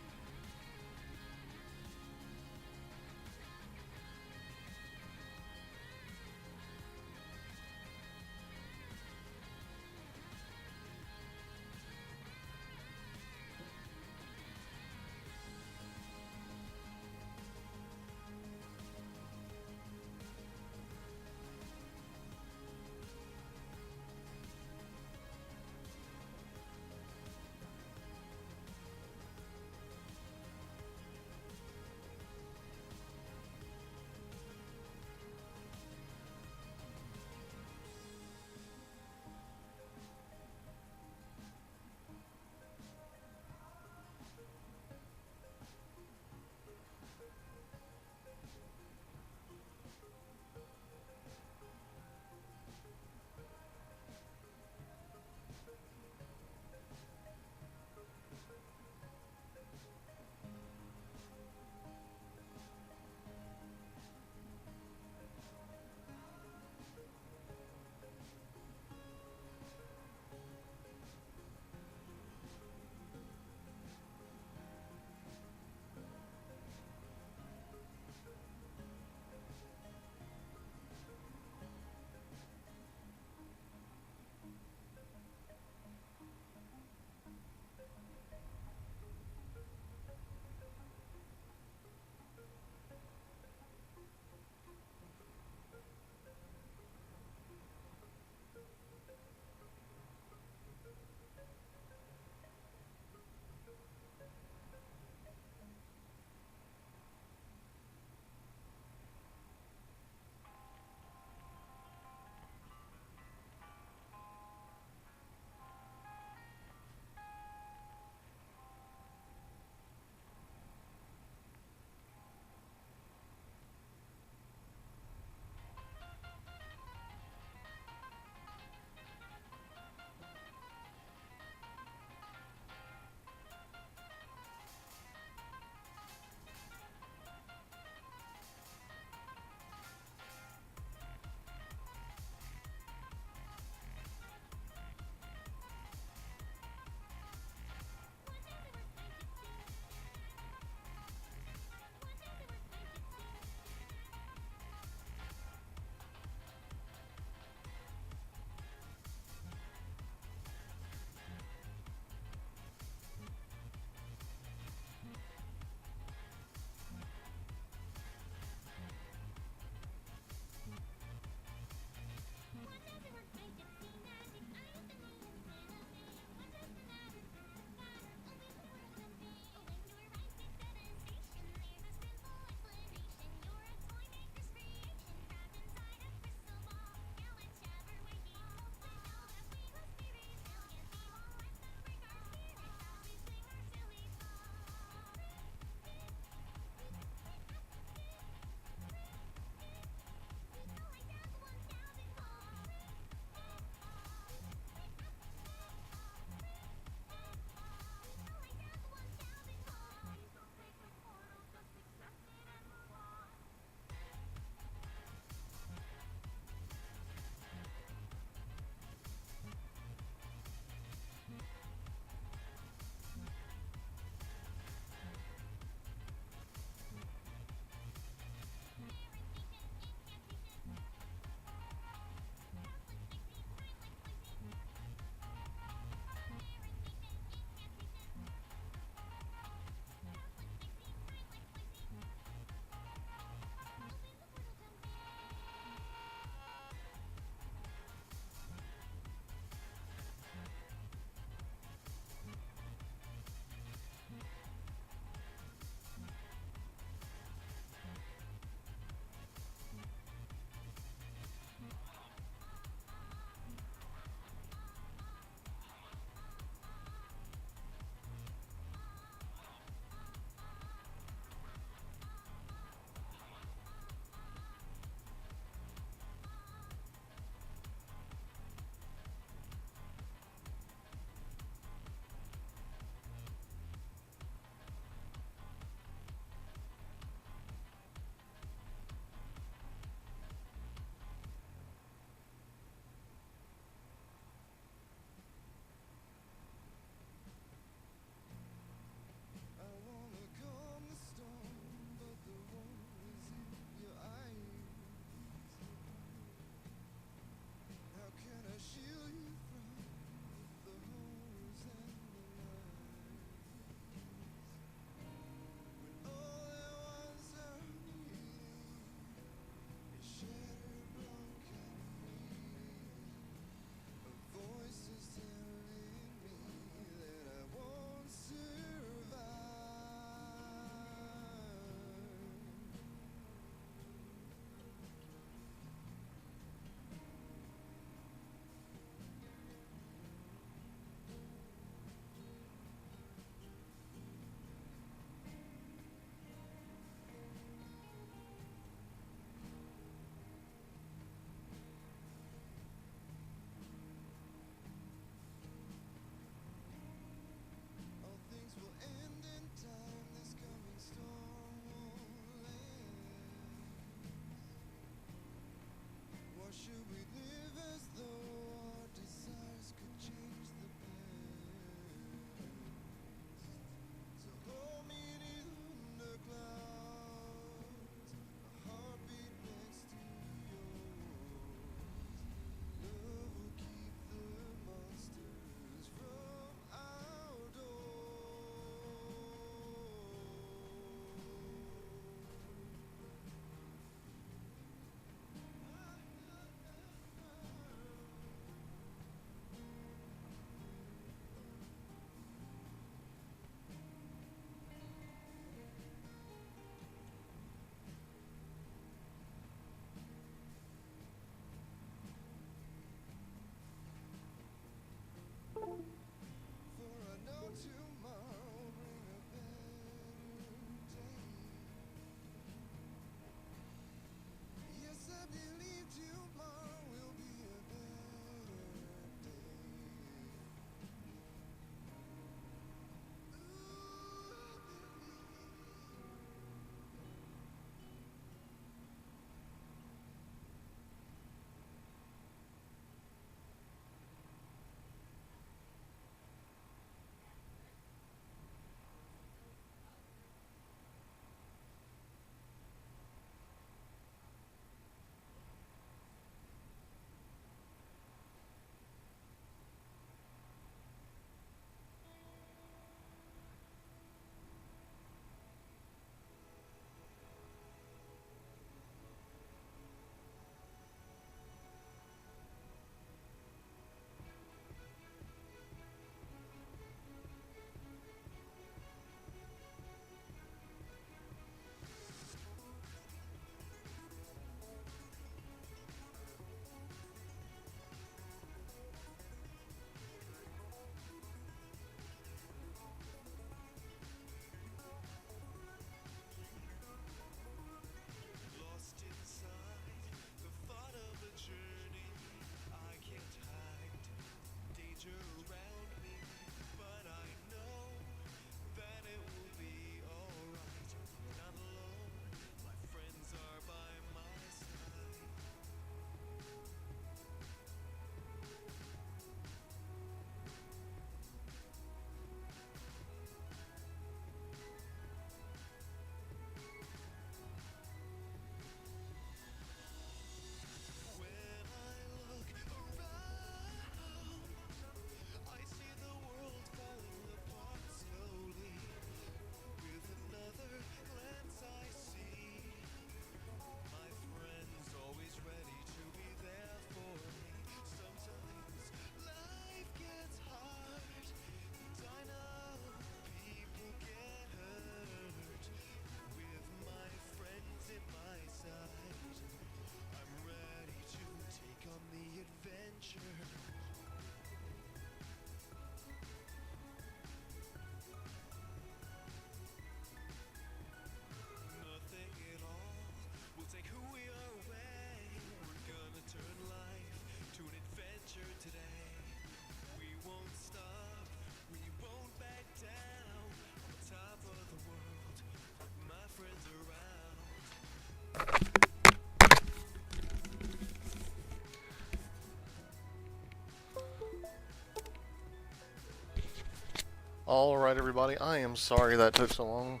Alright everybody, I am sorry that took so long.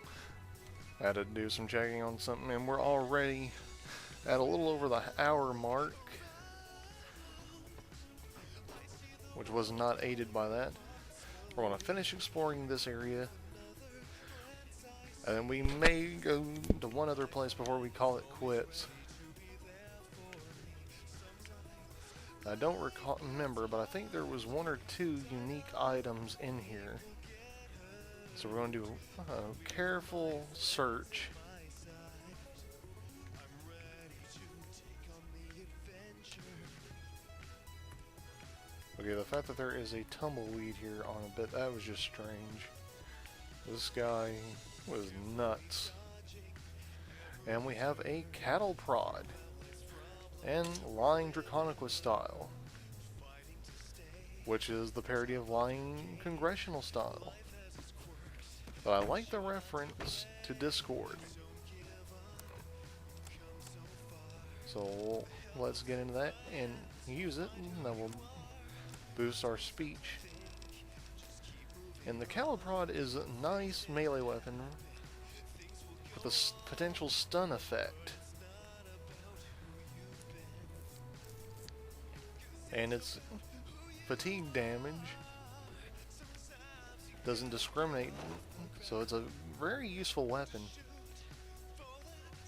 I had to do some checking on something, and we're already at a little over the hour mark, which was not aided by that. We're going to finish exploring this area, and then we may go to one other place before we call it quits. I don't remember, but I think there was one or two unique items in here. So we're going to do a careful search. Okay, the fact that there is a tumbleweed here on a bit, that was just strange. This guy was nuts. And we have a cattle prod. And lying Draconica style. Which is the parody of lying congressional style. But I like the reference to Discord. So let's get into that and use it, and that will boost our speech. And the Caliprod is a nice melee weapon with a potential stun effect. And its fatigue damage doesn't discriminate, so it's a very useful weapon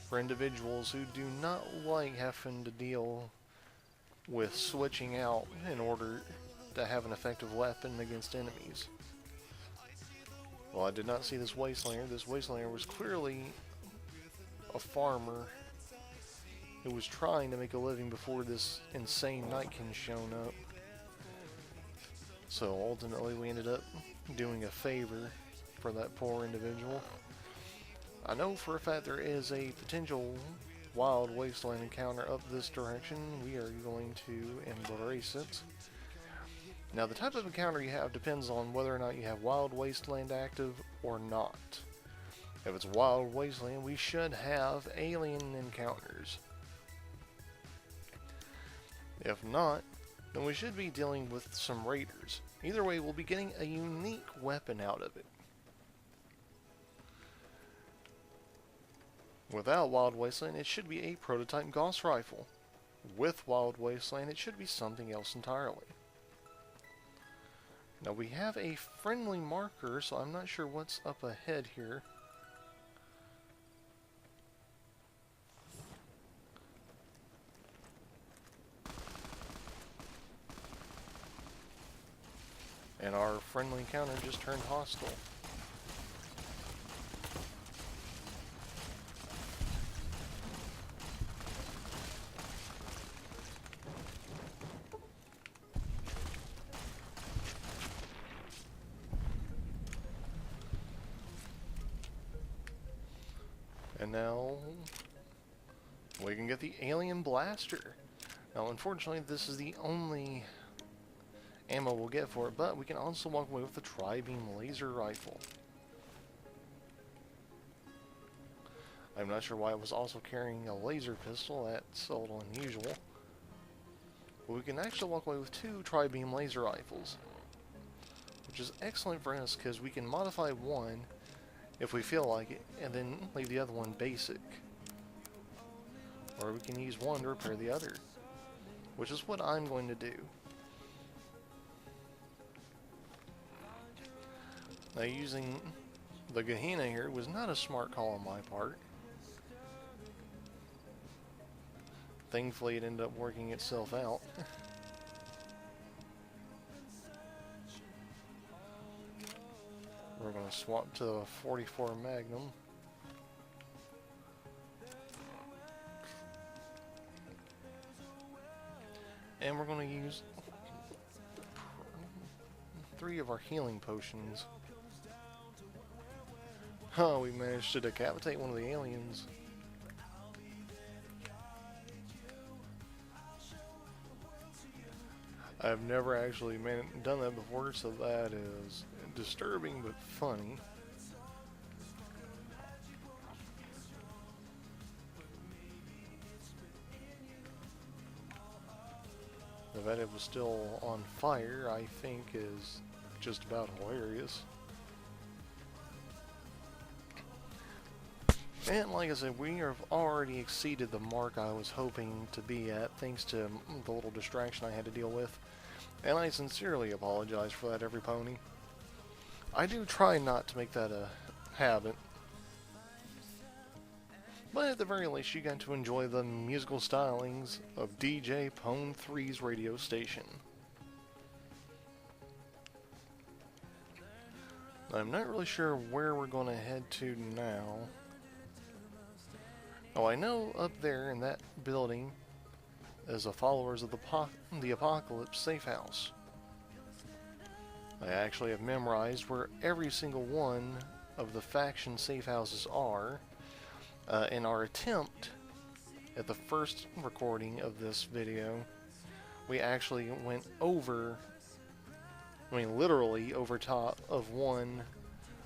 for individuals who do not like having to deal with switching out in order to have an effective weapon against enemies. Well, I did not see this Wastelander. This Wastelander was clearly a farmer who was trying to make a living before this insane Nightkin shown up. So ultimately we ended up doing a favor for that poor individual. I know for a fact there is a potential wild wasteland encounter up this direction. We are going to embrace it. Now the type of encounter you have depends on whether or not you have wild wasteland active or not. If it's wild wasteland, we should have alien encounters. If not, then we should be dealing with some raiders. Either way, we'll be getting a unique weapon out of it. Without Wild Wasteland, it should be a prototype Gauss rifle. With Wild Wasteland, it should be something else entirely. Now we have a friendly marker, so I'm not sure what's up ahead here. And our friendly encounter just turned hostile. And now we can get the alien blaster. Now unfortunately this is the only ammo we'll get for it, but we can also walk away with the tri-beam laser rifle. I'm not sure why it was also carrying a laser pistol. That's a little unusual. But we can actually walk away with two tri-beam laser rifles, which is excellent for us because we can modify one if we feel like it and then leave the other one basic, or we can use one to repair the other, which is what I'm going to do. Now using the Gehenna here was not a smart call on my part. Thankfully it ended up working itself out. We're going to swap to a 44 Magnum. And we're going to use 3 of our healing potions. Oh, we managed to decapitate one of the aliens. I've never actually done that before, so that is disturbing but funny. The fact it was still on fire, I think, is just about hilarious. And like I said, we have already exceeded the mark I was hoping to be at, thanks to the little distraction I had to deal with. And I sincerely apologize for that, every pony. I do try not to make that a habit. But at the very least, you got to enjoy the musical stylings of DJ Pone 3's radio station. I'm not really sure where we're going to head to now. Oh, I know up there in that building is a Followers of the Apocalypse safe house. I actually have memorized where every single one of the faction safe houses are. In our attempt at the first recording of this video, we actually went over, I mean literally over top of one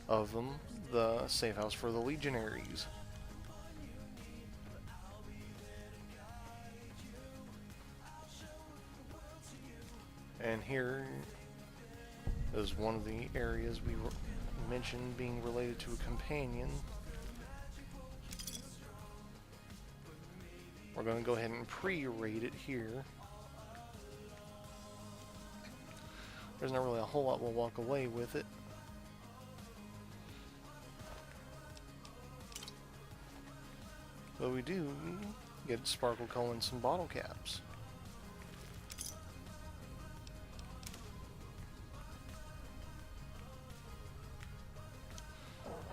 of them, the safe house for the Legionaries. And here is one of the areas we mentioned being related to a companion. We're going to go ahead and pre-rate it here. There's not really a whole lot we'll walk away with it. But we do get Sparkle Coal and some bottle caps.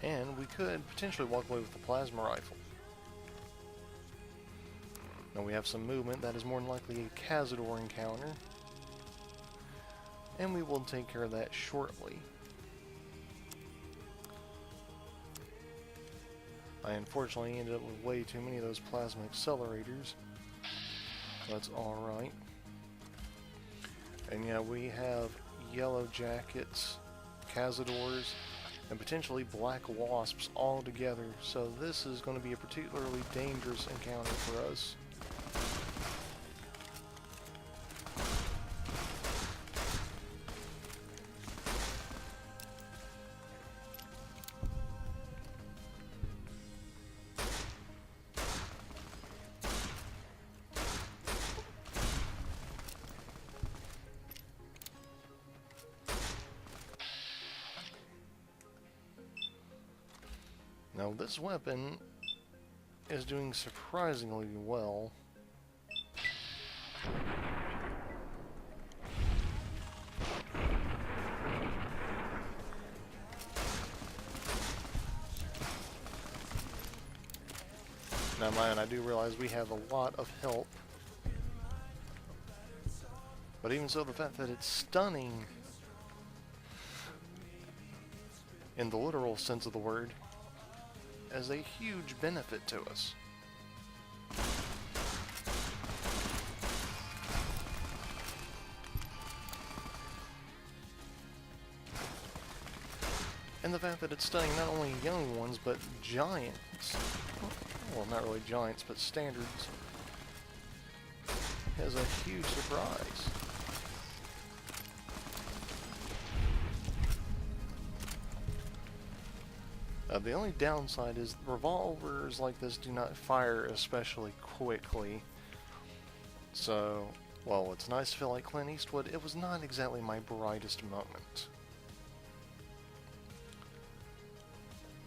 And we could potentially walk away with the plasma rifle. Now we have some movement. That is more than likely a Cazador encounter. And we will take care of that shortly. I unfortunately ended up with way too many of those plasma accelerators. That's alright. And yeah, we have yellow jackets, Cazadors, and potentially black wasps all together. So this is going to be a particularly dangerous encounter for us. Now this weapon is doing surprisingly well. Now mind, I do realize we have a lot of help. But even so, the fact that it's stunning in the literal sense of the word is a huge benefit to us. And the fact that it's stunning not only young ones, but giants. Well, not really giants, but standards. Is a huge surprise. The only downside is revolvers like this do not fire especially quickly. So, while it's nice to feel like Clint Eastwood, it was not exactly my brightest moment.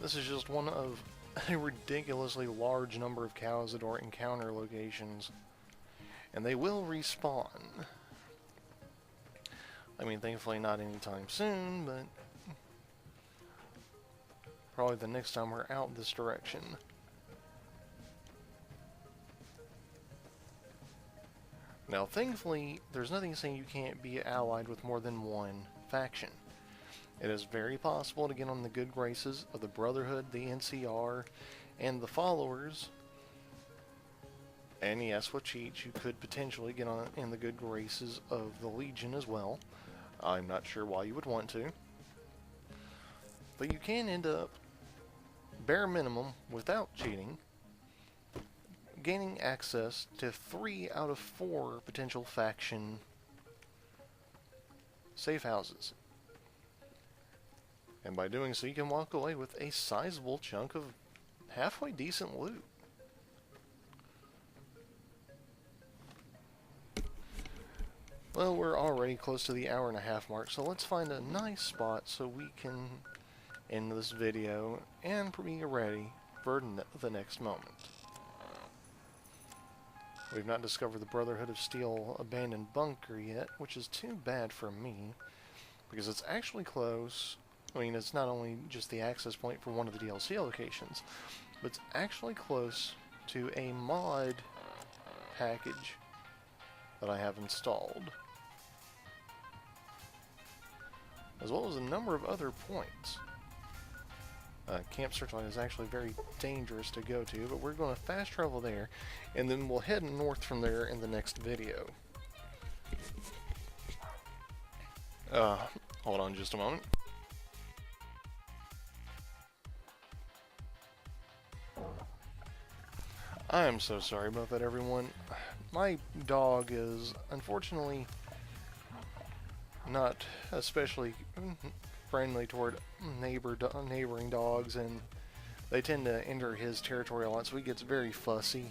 This is just one of a ridiculously large number of Cazador encounter locations. And they will respawn. I mean, thankfully not anytime soon, but probably the next time we're out this direction. Now, thankfully, there's nothing saying you can't be allied with more than one faction. It is very possible to get on the good graces of the Brotherhood, the NCR, and the Followers. And yes, with cheats, you could potentially get on in the good graces of the Legion as well. I'm not sure why you would want to. But you can end up, bare minimum, without cheating, gaining access to 3 out of 4 potential faction safe houses. And by doing so, you can walk away with a sizable chunk of halfway decent loot. Well, we're already close to the hour-and-a-half mark, so let's find a nice spot so we can end this video and be ready for the next moment. We've not discovered the Brotherhood of Steel abandoned bunker yet, which is too bad for me, because it's actually close. I mean, it's not only just the access point for one of the DLC locations, but it's actually close to a mod package that I have installed, as well as a number of other points. Camp Searchlight is actually very dangerous to go to, but we're going to fast travel there, and then we'll head north from there in the next video. Hold on just a moment. I am so sorry about that, everyone. My dog is unfortunately not especially friendly toward neighboring dogs, and they tend to enter his territory a lot, so he gets very fussy.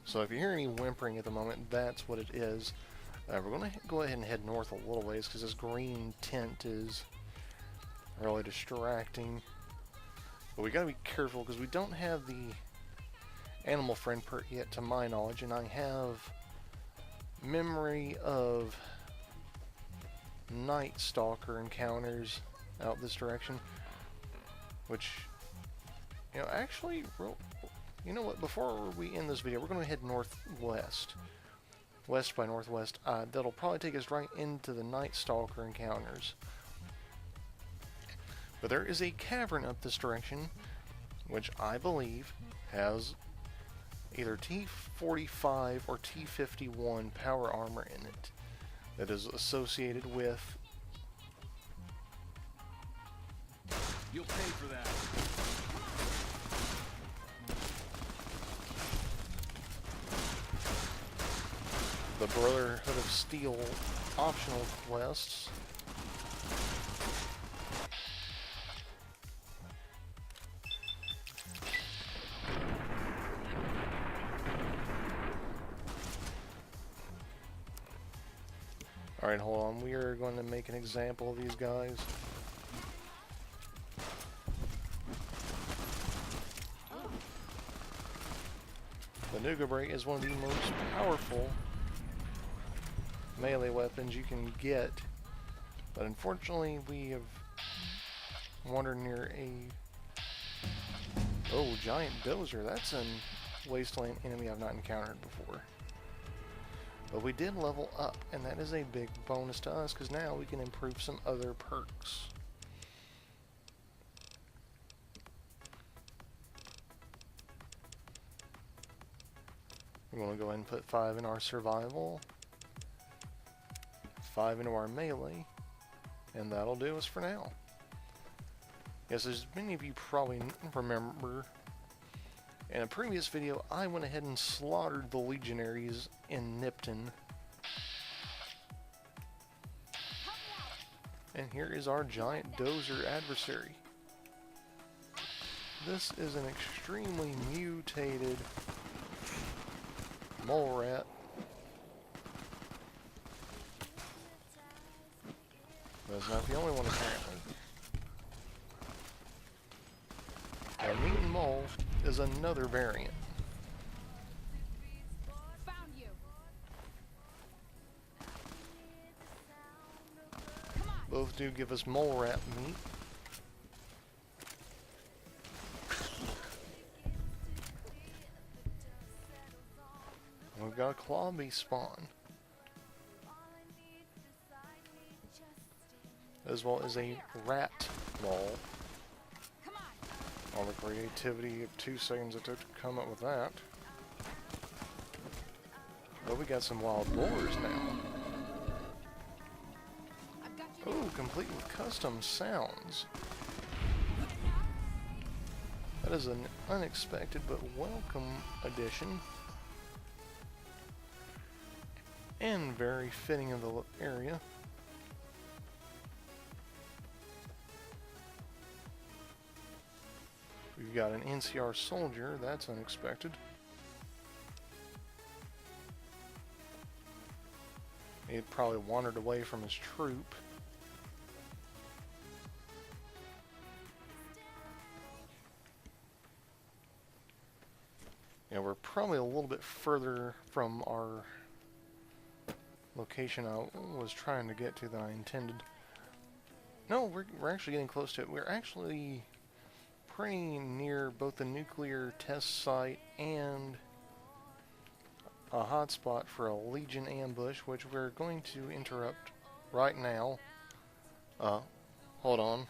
So if you hear any whimpering at the moment, that's what it is. We're going to go ahead and head north a little ways because this green tent is really distracting. But we got to be careful because we don't have the animal friend perk yet, to my knowledge, and I have memory of Night Stalker encounters out this direction, which, you know, actually, you know what, before we end this video, we're going to head northwest, west by northwest. That'll probably take us right into the Night Stalker encounters. But there is a cavern up this direction, which I believe has either T45 or T51 power armor in it, that is associated with... You'll pay for that. the Brotherhood of Steel optional quests. Alright, hold on. We are going to make an example of these guys. The Nuga Break is one of the most powerful melee weapons you can get, but unfortunately we have wandered near a giant dozer. That's a wasteland enemy I've not encountered before. But we did level up, and that is a big bonus to us, because now we can improve some other perks. We're going to go ahead and put 5 in our survival, 5 into our melee, and that'll do us for now. Yes, as many of you probably remember, in a previous video, I went ahead and slaughtered the legionaries in Nipton. And here is our giant dozer adversary. This is an extremely mutated mole rat. But it's not the only one apparently. A mutant mole is another variant. Found you. Both do give us mole rat meat. And we've got a clawbee spawn, as well as a rat mole. All the creativity of 2 seconds it took to come up with that. But we got some wild boars now. Oh, complete with custom sounds. That is an unexpected but welcome addition. And very fitting of the area. We've got an NCR soldier. That's unexpected. He had probably wandered away from his troop. Yeah, we're probably a little bit further from our location I was trying to get to than I intended. No, we're actually getting close to it. We're actually pretty near both the nuclear test site and a hotspot for a Legion ambush, which we're going to interrupt right now. Hold on.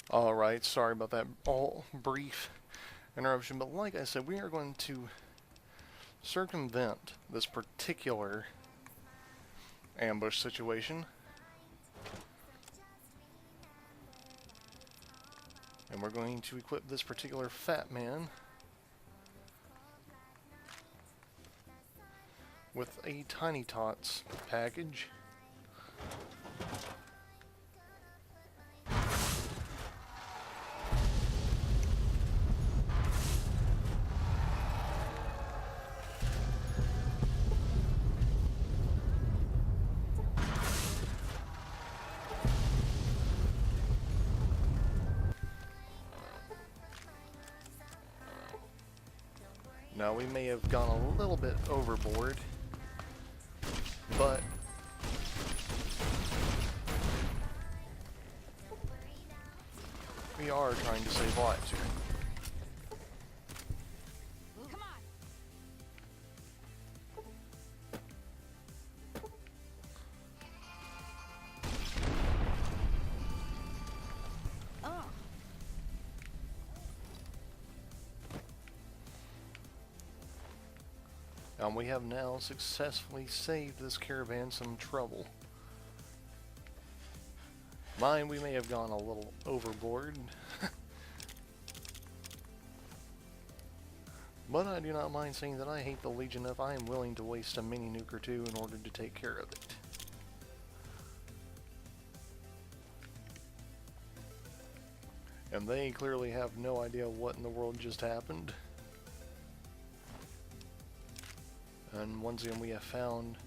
Alright, sorry about that all brief interruption, but like I said, we are going to circumvent this particular ambush situation. And we're going to equip this particular fat man with a Tiny Tots package. Now, we may have gone a little bit overboard, but we are trying to save lives here. Come on. And we have now successfully saved this caravan some trouble. Mind, we may have gone a little overboard. But I do not mind saying that I hate the Legion if I am willing to waste a mini nuke or two in order to take care of it. And they clearly have no idea what in the world just happened. And once again, we have found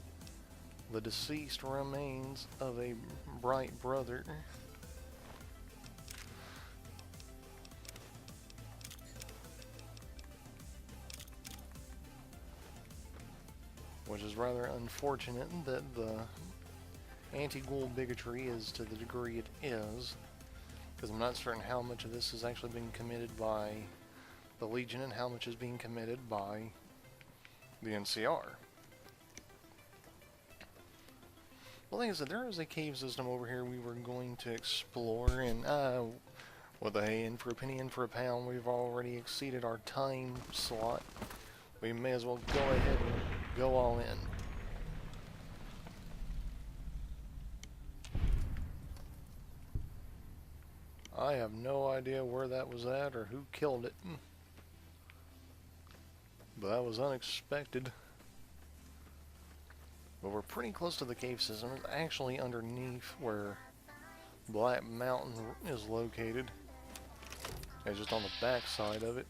the deceased remains of a bright brother. which is rather unfortunate that the anti-ghoul bigotry is to the degree it is, because I'm not certain how much of this is actually being committed by the Legion and how much is being committed by the NCR. Well, like I said, there is a cave system over here we were going to explore, and what the hey, in for a penny, in for a pound, we've already exceeded our time slot. We may as well go ahead and go all in. I have no idea where that was at or who killed it. But that was unexpected. But we're pretty close to the cave system. It's actually underneath where Black Mountain is located. It's just on the back side of it.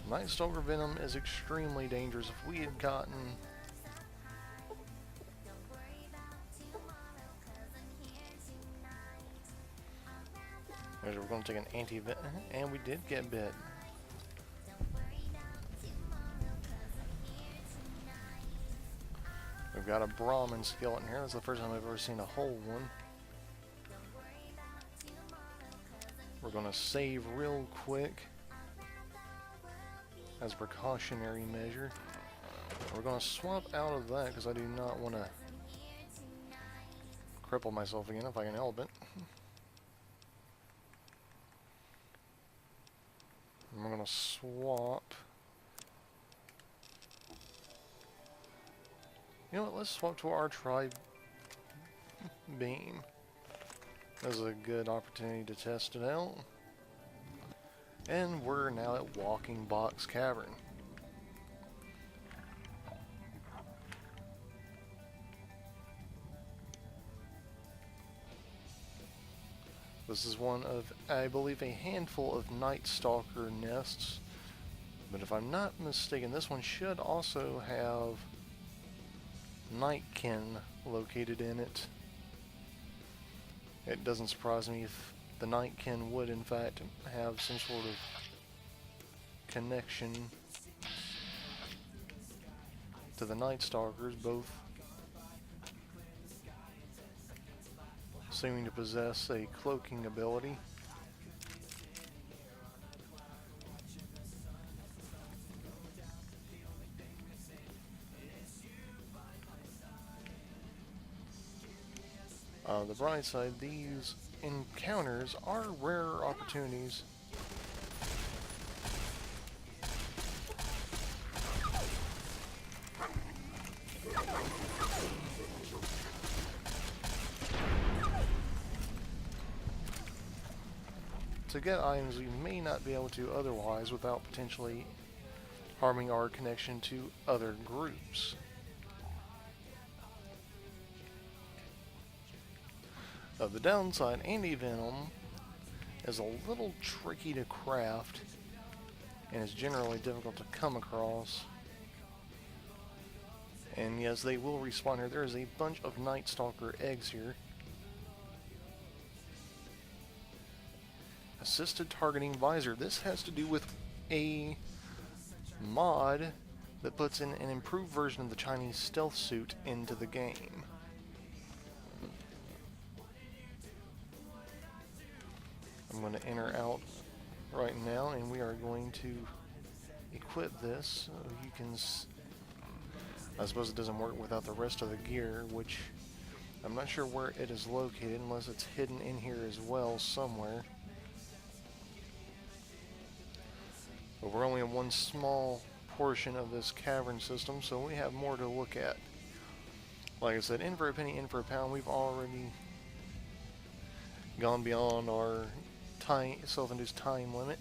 Night Stalker Venom is extremely dangerous. If we had gotten... We're going to take an anti-vet, and we did get bit. We've got a Brahmin skeleton here. That's the first time I've ever seen a whole one. We're going to save real quick as a precautionary measure. We're going to swap out of that because I do not want to cripple myself again if I can help it. And we're going to swap. You know what, let's swap to our Tri Beam. This is a good opportunity to test it out. And we're now at Walking Box Cavern. This is one of, I believe, a handful of Night Stalker nests. But if I'm not mistaken, this one should also have Nightkin located in it. It doesn't surprise me if the Nightkin would in fact have some sort of connection to the Night Stalkers, both seeming to possess a cloaking ability. On the bright side, these encounters are rare opportunities to get items we may not be able to otherwise without potentially harming our connection to other groups. The downside, anti-venom is a little tricky to craft and is generally difficult to come across. And yes, they will respawn here. There is a bunch of Night Stalker eggs here. Assisted targeting visor. This has to do with a mod that puts in an improved version of the Chinese stealth suit into the game. I'm going to enter out right now, and we are going to equip this. So you can, I suppose it doesn't work without the rest of the gear, which I'm not sure where it is located unless it's hidden in here as well somewhere. But we're only in one small portion of this cavern system, so we have more to look at. Like I said, in for a penny, in for a pound. We've already gone beyond our self-induced time limit.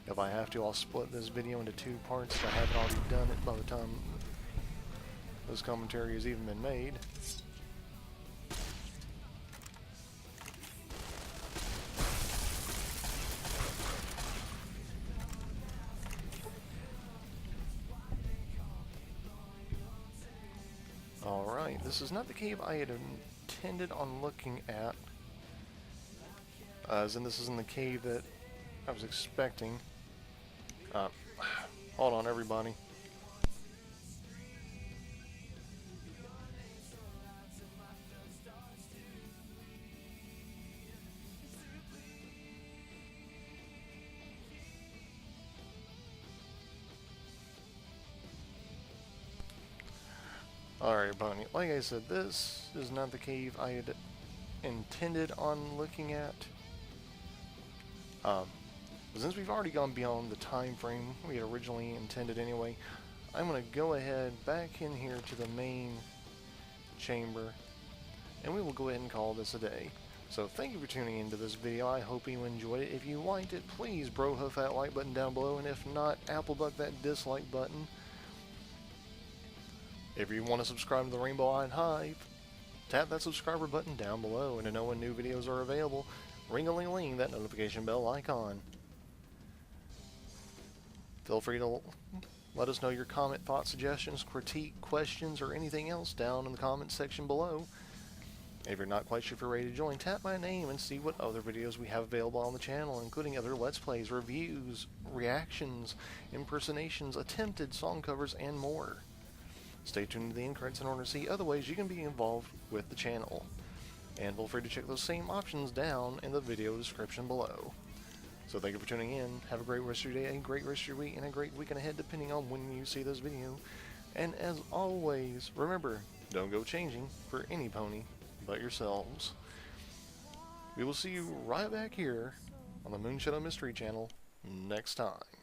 If I have to, I'll split this video into two parts if I haven't already done it by the time this commentary has even been made. Alright, this is not the cave I had intended on looking at. As in, this isn't the cave that I was expecting. Hold on, everybody. Alright, Bunny. Like I said, this is not the cave I had intended on looking at. Since we've already gone beyond the time frame we had originally intended anyway, I'm going to go ahead back in here to the main chamber, and we will go ahead and call this a day. So thank you for tuning into this video. I hope you enjoyed it. If you liked it, please bro-huff that like button down below, and if not, apple buck that dislike button. If you want to subscribe to the Rainbow Eyed Hive, tap that subscriber button down below, and to know when new videos are available, ring-a-ling-ling that notification bell icon. Feel free to let us know your comment, thoughts, suggestions, critique, questions, or anything else down in the comments section below. If you're not quite sure if you're ready to join, tap my name and see what other videos we have available on the channel, including other Let's Plays, reviews, reactions, impersonations, attempted song covers, and more. Stay tuned to the end credits in order to see other ways you can be involved with the channel. And feel free to check those same options down in the video description below. So thank you for tuning in. Have a great rest of your day, a great rest of your week, and a great weekend ahead depending on when you see this video. And as always, remember, don't go changing for any pony but yourselves. We will see you right back here on the Moonshadow Mystery channel next time.